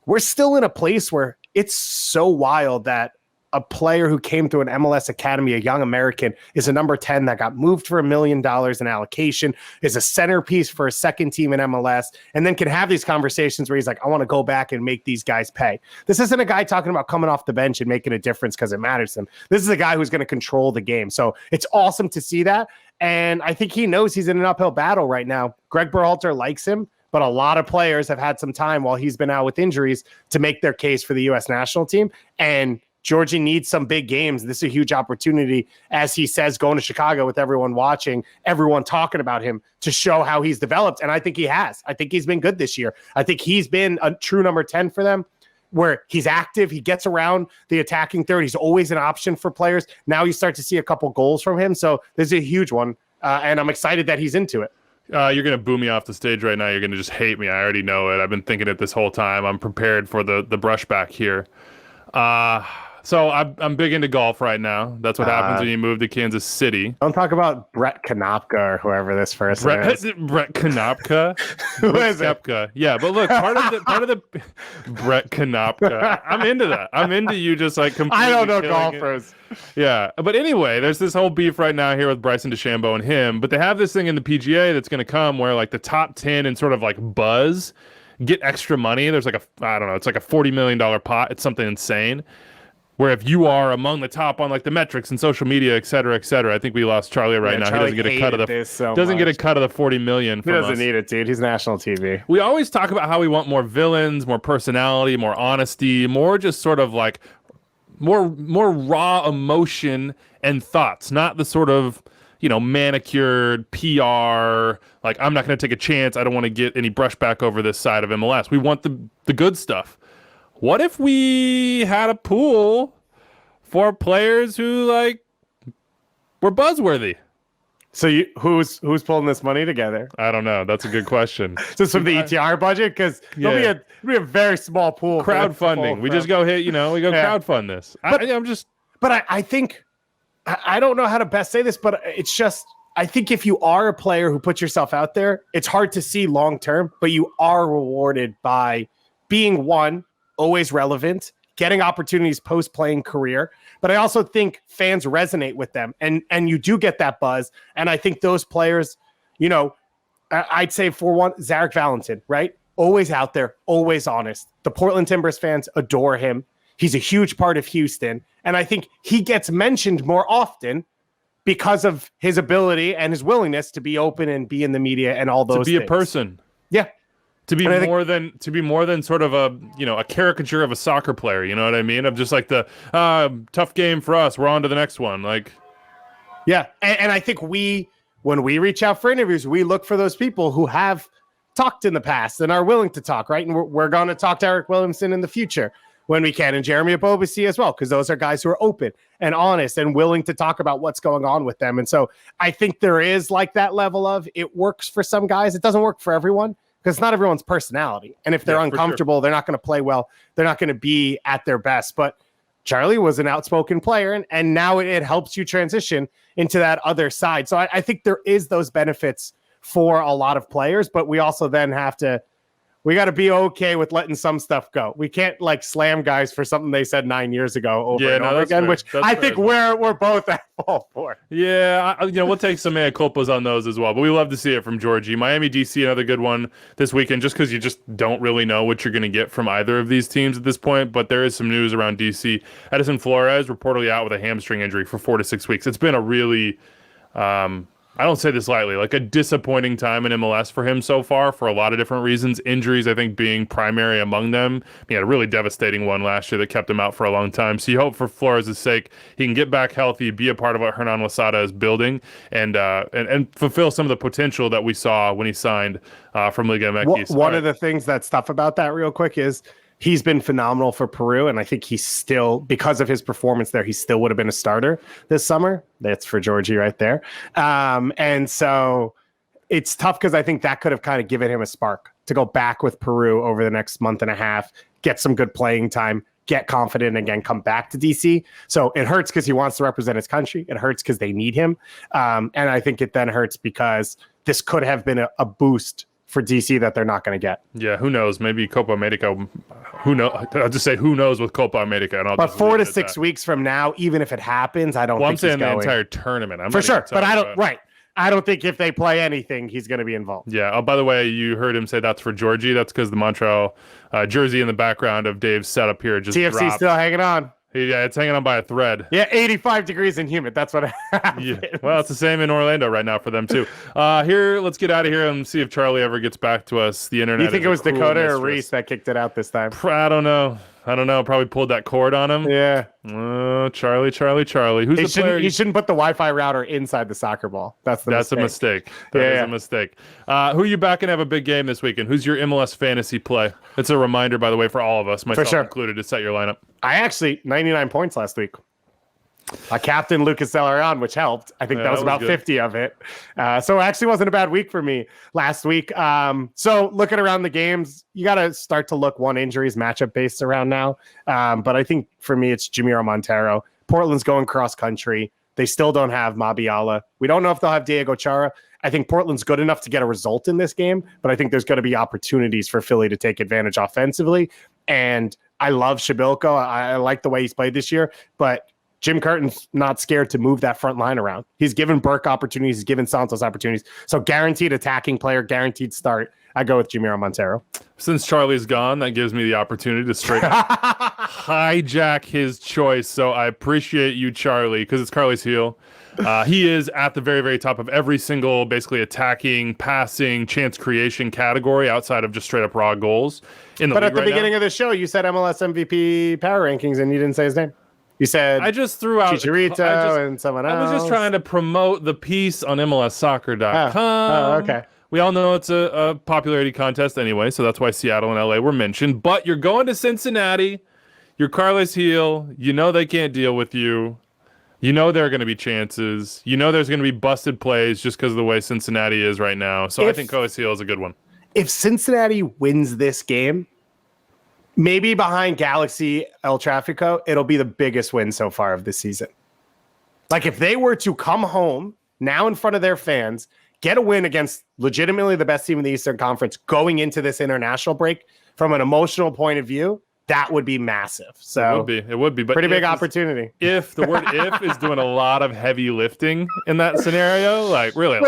we're still in a place where it's so wild that a player who came through an MLS academy, a young American, is a number 10 that got moved for $1 million in allocation, is a centerpiece for a second team in MLS, and then can have these conversations where he's like, I want to go back and make these guys pay. This isn't a guy talking about coming off the bench and making a difference because it matters to him. This is a guy who's going to control the game. So it's awesome to see that. And I think he knows he's in an uphill battle right now. Greg Berhalter likes him, but a lot of players have had some time while he's been out with injuries to make their case for the U.S. national team. And Djordje needs some big games. This is a huge opportunity, as he says, going to Chicago with everyone watching, everyone talking about him, to show how he's developed. And I think he has. I think he's been good this year. I think he's been a true number 10 for them, where he's active. He gets around the attacking third. He's always an option for players. Now you start to see a couple goals from him. So this is a huge one. And I'm excited that he's into it. You're going to boo me off the stage right now. You're going to just hate me. I already know it. I've been thinking it this whole time. I'm prepared for the brushback here. So I'm big into golf right now. That's what happens when you move to Kansas City. Don't talk about Brett Konopka or whoever this person is. Brett Konopka? Who is it? Koepka. Yeah, but look, part of the Brett Konopka. I'm into that. I'm into you just like completely. I don't know killing golfers. Yeah, but anyway, there's this whole beef right now here with Bryson DeChambeau and him, but they have this thing in the PGA that's going to come where like the top 10 and sort of like buzz get extra money. There's like it's like a $40 million pot. It's something insane. Where if you are among the top on like the metrics and social media, et cetera, I think we lost Charlie right now. Charlie he doesn't get a cut of the $40 million. He doesn't need it, dude. He's national TV. We always talk about how we want more villains, more personality, more honesty, more just sort of like more raw emotion and thoughts, not the sort of, manicured PR, like I'm not going to take a chance. I don't want to get any brushback over this side of MLS. We want the good stuff. What if we had a pool for players who were buzzworthy? So who's pulling this money together? I don't know. That's a good question. Just from the ETR budget, because it'll be a very small pool. Crowdfunding. We just go hit. We go crowdfund this. But I think I don't know how to best say this, but it's just I think if you are a player who puts yourself out there, it's hard to see long term, but you are rewarded by being always relevant, getting opportunities post-playing career. But I also think fans resonate with them, and you do get that buzz. And I think those players, I'd say for one, Zarek Valentin, right? Always out there, always honest. The Portland Timbers fans adore him. He's a huge part of Houston. And I think he gets mentioned more often because of his ability and his willingness to be open and be in the media and all those things. To be a person. Yeah. To be more than sort of a caricature of a soccer player, you know what I mean? Of just like the tough game for us, we're on to the next one. Yeah, and I think when we reach out for interviews, we look for those people who have talked in the past and are willing to talk, right? And we're going to talk to Eric Williamson in the future when we can, and Jeremy Abobasi as well, because those are guys who are open and honest and willing to talk about what's going on with them. And so I think there is like that level of it works for some guys. It doesn't work for everyone, because it's not everyone's personality. And if they're uncomfortable, they're not going to play well. They're not going to be at their best. But Charlie was an outspoken player, and now it helps you transition into that other side. So I think there is those benefits for a lot of players, but we also then have to We got to be okay with letting some stuff go. We can't like slam guys for something they said 9 years ago over and over again, which I think we're both at fault for. Yeah, we'll take some mea culpas on those as well. But we love to see it from Djordje. Miami DC, another good one this weekend, just because you just don't really know what you're going to get from either of these teams at this point. But there is some news around DC. Edison Flores reportedly out with a hamstring injury for 4 to 6 weeks. It's been a really I don't say this lightly, like a disappointing time in MLS for him so far for a lot of different reasons. Injuries, I think, being primary among them. He had a really devastating one last year that kept him out for a long time. So you hope for Flores' sake he can get back healthy, be a part of what Hernan Losada is building, and fulfill some of the potential that we saw when he signed from Liga MX. One of the things that's tough about that real quick is he's been phenomenal for Peru, and I think he's still, because of his performance there, he still would have been a starter this summer. That's for Djordje right there. And so it's tough because I think that could have kind of given him a spark to go back with Peru over the next month and a half, get some good playing time, get confident again, come back to DC. So it hurts because he wants to represent his country. It hurts because they need him. And I think it then hurts because this could have been a boost for DC that they're not going to get. Yeah, who knows? Maybe Copa America. Who knows? I'll just say who knows with Copa America. And but 4 to 6 weeks from now, even if it happens, I don't think I'm saying he's going. the entire tournament. For sure, but I don't. Right. I don't think if they play anything, he's going to be involved. Yeah. Oh, by the way, you heard him say that's for Djordje. That's because the Montreal jersey in the background of Dave's setup here just TFC dropped. Still hanging on. Yeah, it's hanging on by a thread. Yeah, 85 degrees and humid. That's what happens. Yeah. Well, it's the same in Orlando right now for them, too. Here, let's get out of here and see if Charlie ever gets back to us. The internet. You think it was Dakota or Reese that kicked it out this time? I don't know. Probably pulled that cord on him. Yeah. Charlie. Who's the player? You shouldn't put the Wi-Fi router inside the soccer ball. That's a mistake. That is a mistake. Who are you back and have a big game this weekend? Who's your MLS fantasy play? It's a reminder, by the way, for all of us, myself included, to set your lineup. I actually 99 points last week. I captained Lucas Zelarayan, which helped. I think that was about 50 of it. So it actually wasn't a bad week for me last week. So looking around the games, you got to start to look one injuries matchup based around now. But I think for me, it's Jamiro Montero. Portland's going cross country. They still don't have Mabiala. We don't know if they'll have Diego Chara. I think Portland's good enough to get a result in this game, but I think there's going to be opportunities for Philly to take advantage offensively. And I love Shabilko. I like the way he's played this year, but Jim Curtin's not scared to move that front line around. He's given Burke opportunities. He's given Santos opportunities. So guaranteed attacking player, guaranteed start. I go with Jamiro Montero. Since Charlie's gone, that gives me the opportunity to straight up hijack his choice. So I appreciate you, Charlie, because it's Carly's heel. He is at the very, very top of every single basically attacking, passing, chance creation category outside of just straight up raw goals in the league. But at the right beginning now. of the show, you said MLS MVP power rankings and you didn't say his name. You said I just threw out Chicharito and someone else. I was just trying to promote the piece on MLSsoccer.com. Oh, okay. We all know it's a popularity contest anyway, so that's why Seattle and LA were mentioned. But you're going to Cincinnati. You're Carlos Heel. You know they can't deal with you. You know there are going to be chances. You know there's going to be busted plays just because of the way Cincinnati is right now. So I think Carlos Heel is a good one. If Cincinnati wins this game, maybe behind Galaxy El Tráfico, it'll be the biggest win so far of the season. Like if they were to come home now in front of their fans, get a win against legitimately the best team in the Eastern Conference going into this international break from an emotional point of view, that would be massive. So it would be, but pretty big opportunity. If the word "if" is doing a lot of heavy lifting in that scenario, like really, a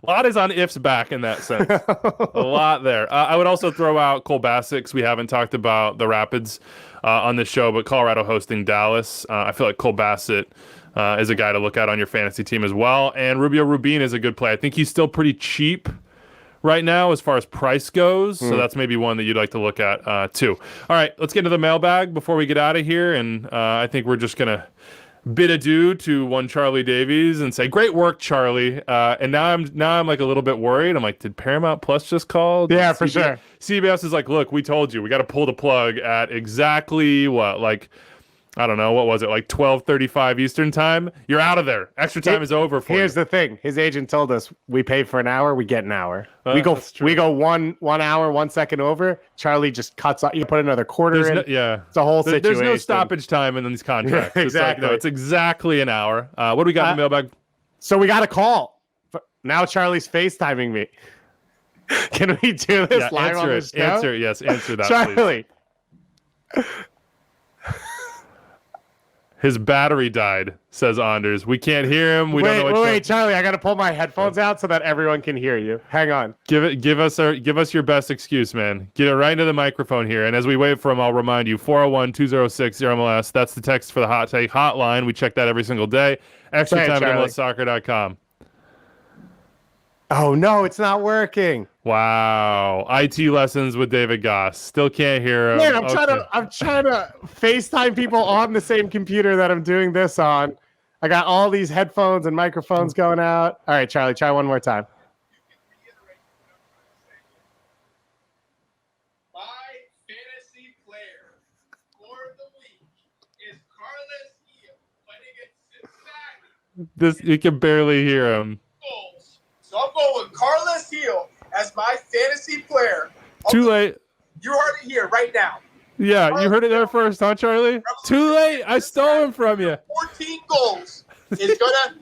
lot is on if's back in that sense. A lot there. I would also throw out Cole Bassett. We haven't talked about the Rapids on this show, but Colorado hosting Dallas. I feel like Cole Bassett is a guy to look at on your fantasy team as well. And Rubio Rubin is a good play. I think he's still pretty cheap right now as far as price goes. So that's maybe one that you'd like to look at too. All right, let's get into the mailbag before we get out of here. And I think we're just going to bid adieu to one Charlie Davies and say, great work, Charlie. And now I'm like a little bit worried. I'm like, did Paramount Plus just call? Yeah, for sure. CBS is like, look, we told you, we got to pull the plug at exactly what, like, I don't know, what was it, like 12:35 Eastern time? You're out of there. Extra time is over for you. Here's the thing. His agent told us we pay for an hour, we get an hour. We go 1 hour, 1 second over. Charlie just cuts off. You put another quarter in. It's a whole situation. There's no stoppage time in these contracts. Exactly. It's exactly an hour. What do we got in the mailbag? So we got a call. Now Charlie's FaceTiming me. Can we do this live on the show? Answer that, Charlie. please. His battery died, says Anders. We can't hear him. Wait, Charlie, I got to pull my headphones out so that everyone can hear you. Hang on. Give us your best excuse, man. Get it right into the microphone here. And as we wait for him, I'll remind you, 401-206-0MLS. That's the text for the Hot Take hotline. We check that every single day. Extra time at MLSsoccer.com. Oh, no, it's not working. Wow. IT lessons with David Goss. Still can't hear him. Man, I'm trying to FaceTime people on the same computer that I'm doing this on. I got all these headphones and microphones going out. All right, Charlie, try one more time. My fantasy player for the week is Carlos Hill playing against Cincinnati. You can barely hear him. So I'm going with Carlos Hill as my fantasy player. Too late. You heard it here right now. Yeah, you heard it there first, huh, Charlie? Too late. I stole him from you. 14 goals is going to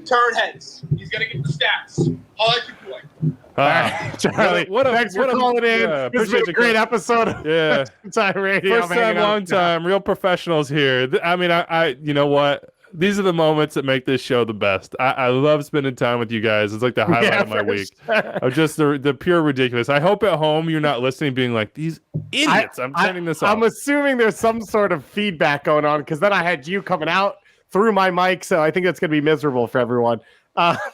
turn heads. He's going to get the stats. I'll let you play. Charlie, thanks for calling in. Yeah, this is a great episode of Time Radio. First time, long time. Real professionals here. I mean, I you know what? These are the moments that make this show the best. I love spending time with you guys. It's like the highlight of my week. Of just the pure ridiculous. I hope at home you're not listening being like, these idiots. I'm turning this off. I'm assuming there's some sort of feedback going on because then I had you coming out through my mic, so I think that's going to be miserable for everyone.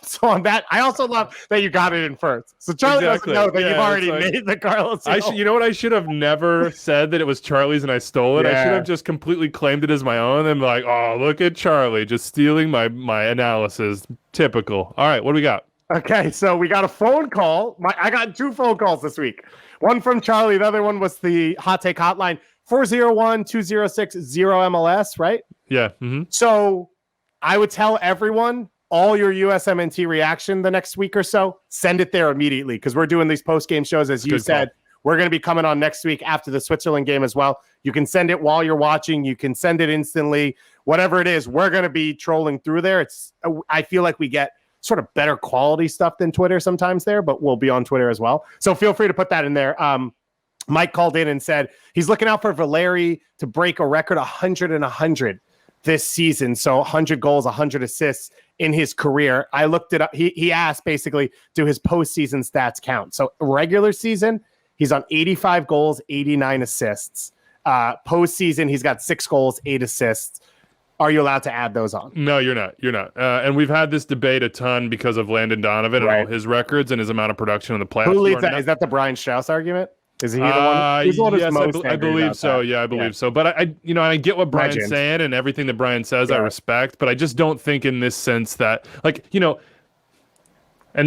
So on that, I also love that you got it in first. So Charlie doesn't know that you've already made the Carlos Hill. You know what? I should have never said that it was Charlie's and I stole it. Yeah. I should have just completely claimed it as my own and be like, oh, look at Charlie just stealing my analysis. Typical. All right, what do we got? Okay, so we got a phone call. I got 2 phone calls this week. One from Charlie. The other one was the Hot Take hotline, 401-206-0MLS, right? Yeah. Mm-hmm. So I would tell everyone, all your USMNT reaction the next week or so, send it there immediately because we're doing these post-game shows, as you said. We're going to be coming on next week after the Switzerland game as well. You can send it while you're watching. You can send it instantly. Whatever it is, we're going to be trolling through there. I feel like we get sort of better quality stuff than Twitter sometimes there, but we'll be on Twitter as well. So feel free to put that in there. Mike called in and said he's looking out for Valeri to break a record 100 and 100 this season. So 100 goals, 100 assists in his career. I looked it up. He asked basically, do his postseason stats count? So regular season, he's on 85 goals, 89 assists. Postseason, he's got 6 goals, 8 assists. Are you allowed to add those on? No, you're not. You're not. And we've had this debate a ton because of Landon Donovan and all his records and his amount of production in the playoffs. Who leads that? Is that the Brian Strauss argument? Is he the one? He's the one who's most I believe so. That. Yeah, I believe so. But I get what Brian's saying and everything that Brian says, I respect. But I just don't think in this sense that, and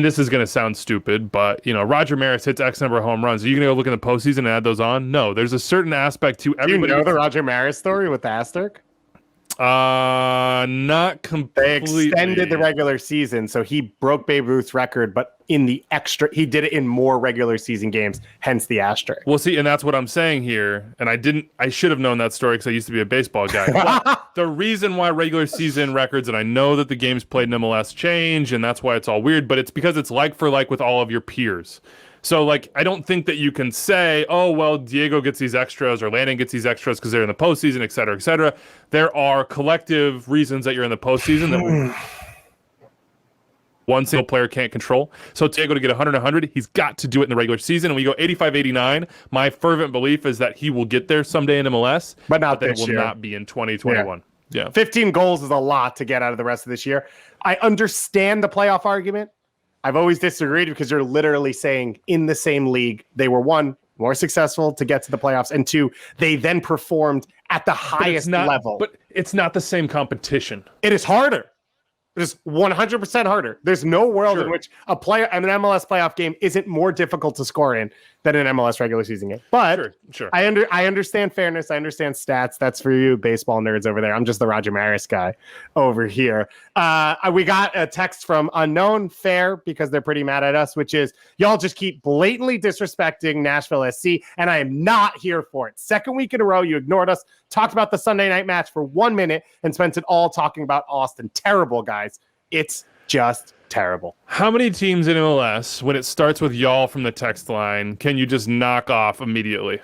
this is going to sound stupid, but, Roger Maris hits X number of home runs. Are you going to go look in the postseason and add those on? No, there's a certain aspect to everybody. You know the Roger Maris story with the asterisk? Not completely. They extended the regular season, so he broke Babe Ruth's record, but in the extra, he did it in more regular season games, hence the asterisk. Well, see, and that's what I'm saying here, and I should have known that story because I used to be a baseball guy. But the reason why regular season records, and I know that the games played in MLS change, and that's why it's all weird, but it's because it's like for like with all of your peers. So, I don't think that you can say, oh, well, Diego gets these extras or Landon gets these extras because they're in the postseason, et cetera, et cetera. There are collective reasons that you're in the postseason that one single player can't control. So, Diego to get 100, he's got to do it in the regular season. And we go 85-89. My fervent belief is that he will get there someday in MLS, but not that this it will year. not be in 2021. Yeah. 15 goals is a lot to get out of the rest of this year. I understand the playoff argument. I've always disagreed because you're literally saying in the same league, they were 1, more successful to get to the playoffs, and 2, they then performed at the highest level. But it's not the same competition. It is harder. It is 100% harder. There's no world in which an MLS playoff game isn't more difficult to score in than an MLS regular season game. But sure. I understand fairness. I understand stats. That's for you baseball nerds over there. I'm just the Roger Maris guy over here. We got a text from Unknown, fair, because they're pretty mad at us, which is, y'all just keep blatantly disrespecting Nashville SC, and I am not here for it. Second week in a row, you ignored us, talked about the Sunday night match for 1 minute, and spent it all talking about Austin. Terrible, guys. It's just terrible. How many teams in MLS, when it starts with y'all from the text line, can you just knock off immediately?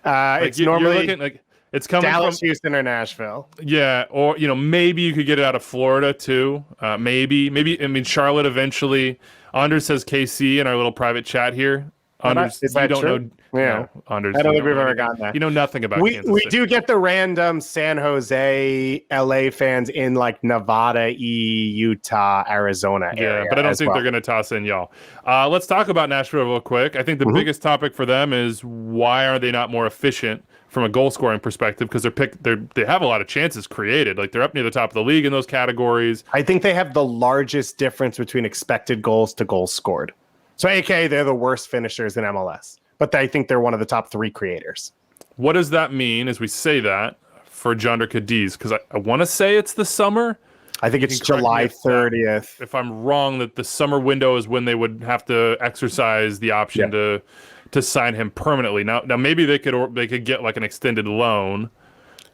It's normally you're looking, like, it's coming Dallas, from Houston, or Nashville. Yeah, or maybe you could get it out of Florida too. Maybe. I mean, Charlotte eventually. Anders says KC in our little private chat here. Anders, Is that you don't true? know. Yeah, no, Anders, I don't you think we've know ever anything. gotten that. You know nothing about We Kansas City. do get the random San Jose, LA fans in like Nevada, Utah, Arizona area. Yeah, but I don't as think well. they're going to toss in y'all. Let's talk about Nashville real quick. I think the biggest topic for them is why are they not more efficient from a goal scoring perspective? Because they have a lot of chances created. Like, they're up near the top of the league in those categories. I think they have the largest difference between expected goals to goals scored. So, a.k.a. they're the worst finishers in MLS, but I think they're one of the top 3 creators. What does that mean as we say that for Djordje Cadiz? Because I want to say it's the summer. I think it's can correct me July if 30th. If I'm wrong, that the summer window is when they would have to exercise the option to sign him permanently. Now maybe they could get like an extended loan,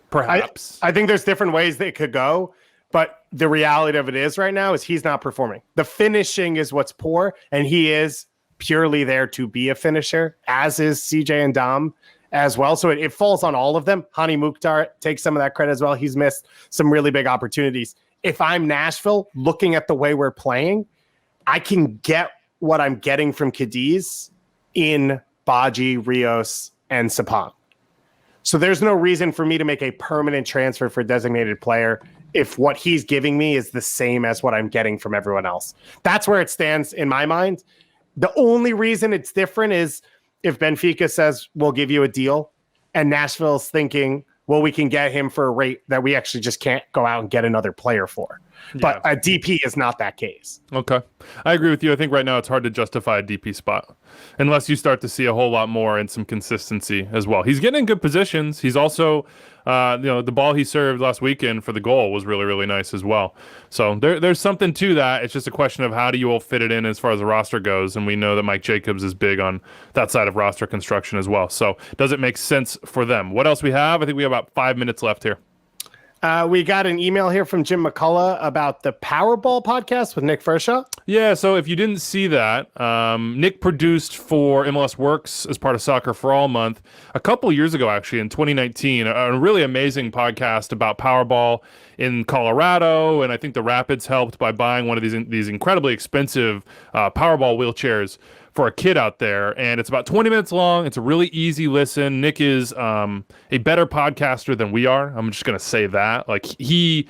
perhaps. I think there's different ways they could go, but the reality of it is right now is he's not performing. The finishing is what's poor, and he is purely there to be a finisher, as is CJ and Dom as well. So it falls on all of them. Hani Mukhtar takes some of that credit as well. He's missed some really big opportunities. If I'm Nashville, looking at the way we're playing, I can get what I'm getting from Cadiz in Baji, Rios, and Sapong. So there's no reason for me to make a permanent transfer for a designated player if what he's giving me is the same as what I'm getting from everyone else. That's where it stands in my mind. The only reason it's different is if Benfica says, we'll give you a deal, and Nashville's thinking, well, we can get him for a rate that we actually just can't go out and get another player for. Yeah. But a DP is not that case. Okay. I agree with you. I think right now it's hard to justify a DP spot unless you start to see a whole lot more and some consistency as well. He's getting in good positions. He's also, the ball he served last weekend for the goal was really, really nice as well. So there's something to that. It's just a question of how do you all fit it in as far as the roster goes. And we know that Mike Jacobs is big on that side of roster construction as well. So does it make sense for them? What else we have? I think we have about 5 minutes left here. We got an email here from Jim McCullough about the Powerball podcast with Nick Fershaw. Yeah, so if you didn't see that, Nick produced for MLS Works as part of Soccer for All month a couple years ago, actually, in 2019, a really amazing podcast about Powerball in Colorado, and I think the Rapids helped by buying one of these incredibly expensive Powerball wheelchairs for a kid out there, and it's about 20 minutes long. It's a really easy listen. Nick is a better podcaster than we are. I'm just gonna say that. Like, he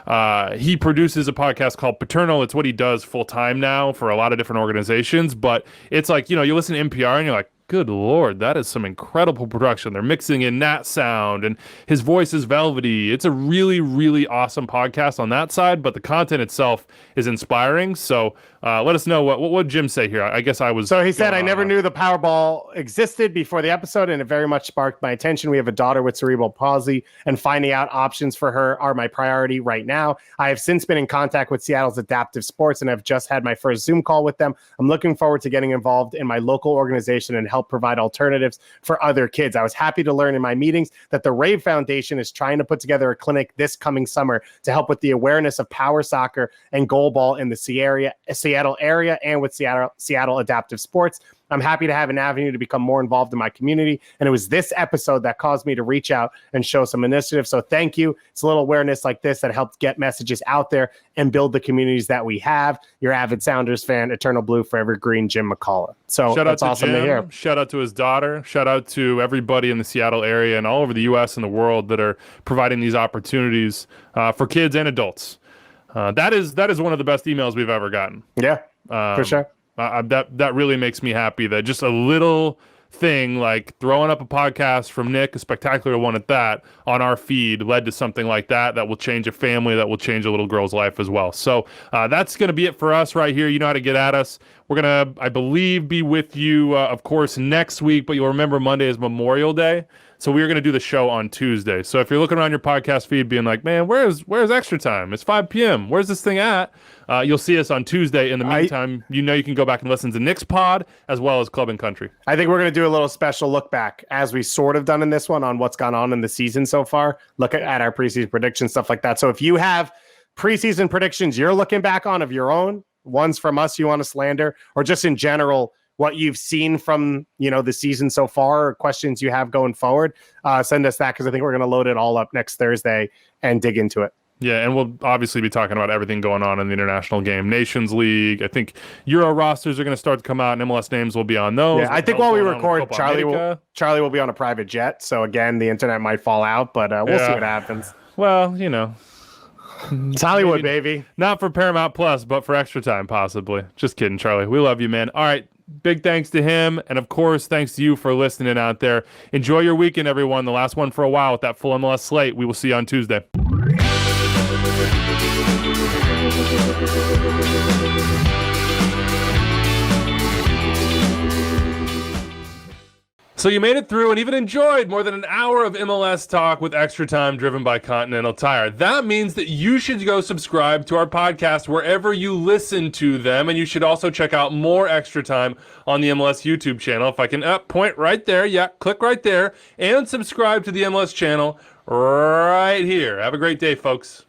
produces a podcast called Paternal. It's what he does full time now for a lot of different organizations. But it's like, you listen to NPR and you're like, good Lord, that is some incredible production. They're mixing in Nat sound and his voice is velvety. It's a really, really awesome podcast on that side, but the content itself is inspiring. So let us know what Jim say here. I guess I was. So he said, I never knew the Powerball existed before the episode, and it very much sparked my attention. We have a daughter with cerebral palsy, and finding out options for her are my priority right now. I have since been in contact with Seattle's Adaptive Sports and have just had my first Zoom call with them. I'm looking forward to getting involved in my local organization and help provide alternatives for other kids. I was happy to learn in my meetings that the Rave Foundation is trying to put together a clinic this coming summer to help with the awareness of power soccer and goalball in the Seattle area and with Seattle Adaptive Sports. I'm happy to have an avenue to become more involved in my community. And it was this episode that caused me to reach out and show some initiative. So thank you. It's a little awareness like this that helped get messages out there and build the communities that we have. Your avid Sounders fan, Eternal Blue Forever Green, Jim McCullough. So that's awesome to hear. Shout out to his daughter. Shout out to everybody in the Seattle area and all over the U.S. and the world that are providing these opportunities for kids and adults. That is one of the best emails we've ever gotten. Yeah, for sure. That really makes me happy that just a little thing like throwing up a podcast from Nick, a spectacular one at that, on our feed led to something like that will change a family, that will change a little girl's life as well. So that's going to be it for us right here. You know how to get at us. We're going to, I believe, be with you, of course, next week, but you'll remember Monday is Memorial Day. So we are going to do the show on Tuesday. So if you're looking around your podcast feed being like, man, where's Extra Time? It's 5 p.m. Where's this thing at? You'll see us on Tuesday. In the meantime, you can go back and listen to Nick's pod as well as Club and Country. I think we're going to do a little special look back, as we sort of done in this one, on what's gone on in the season so far. Look at our preseason predictions, stuff like that. So if you have preseason predictions you're looking back on of your own, ones from us you want to slander, or just in general, what you've seen from, the season so far, or questions you have going forward, send us that, because I think we're going to load it all up next Thursday and dig into it. Yeah, and we'll obviously be talking about everything going on in the international game. Nations League. I think Euro rosters are going to start to come out, and MLS names will be on those. Yeah, I think while we record, Charlie will be on a private jet. So again, the internet might fall out, but we'll see what happens. Well, it's Hollywood, baby. Not for Paramount Plus, but for Extra Time, possibly. Just kidding, Charlie. We love you, man. All right. Big thanks to him. And of course, thanks to you for listening out there. Enjoy your weekend, everyone. The last one for a while with that full MLS slate. We will see you on Tuesday. So you made it through and even enjoyed more than an hour of MLS talk with Extra Time driven by Continental Tire. That means that you should go subscribe to our podcast wherever you listen to them, and you should also check out more Extra Time on the MLS YouTube channel. If I can point right there, click right there, and subscribe to the MLS channel right here. Have a great day, folks.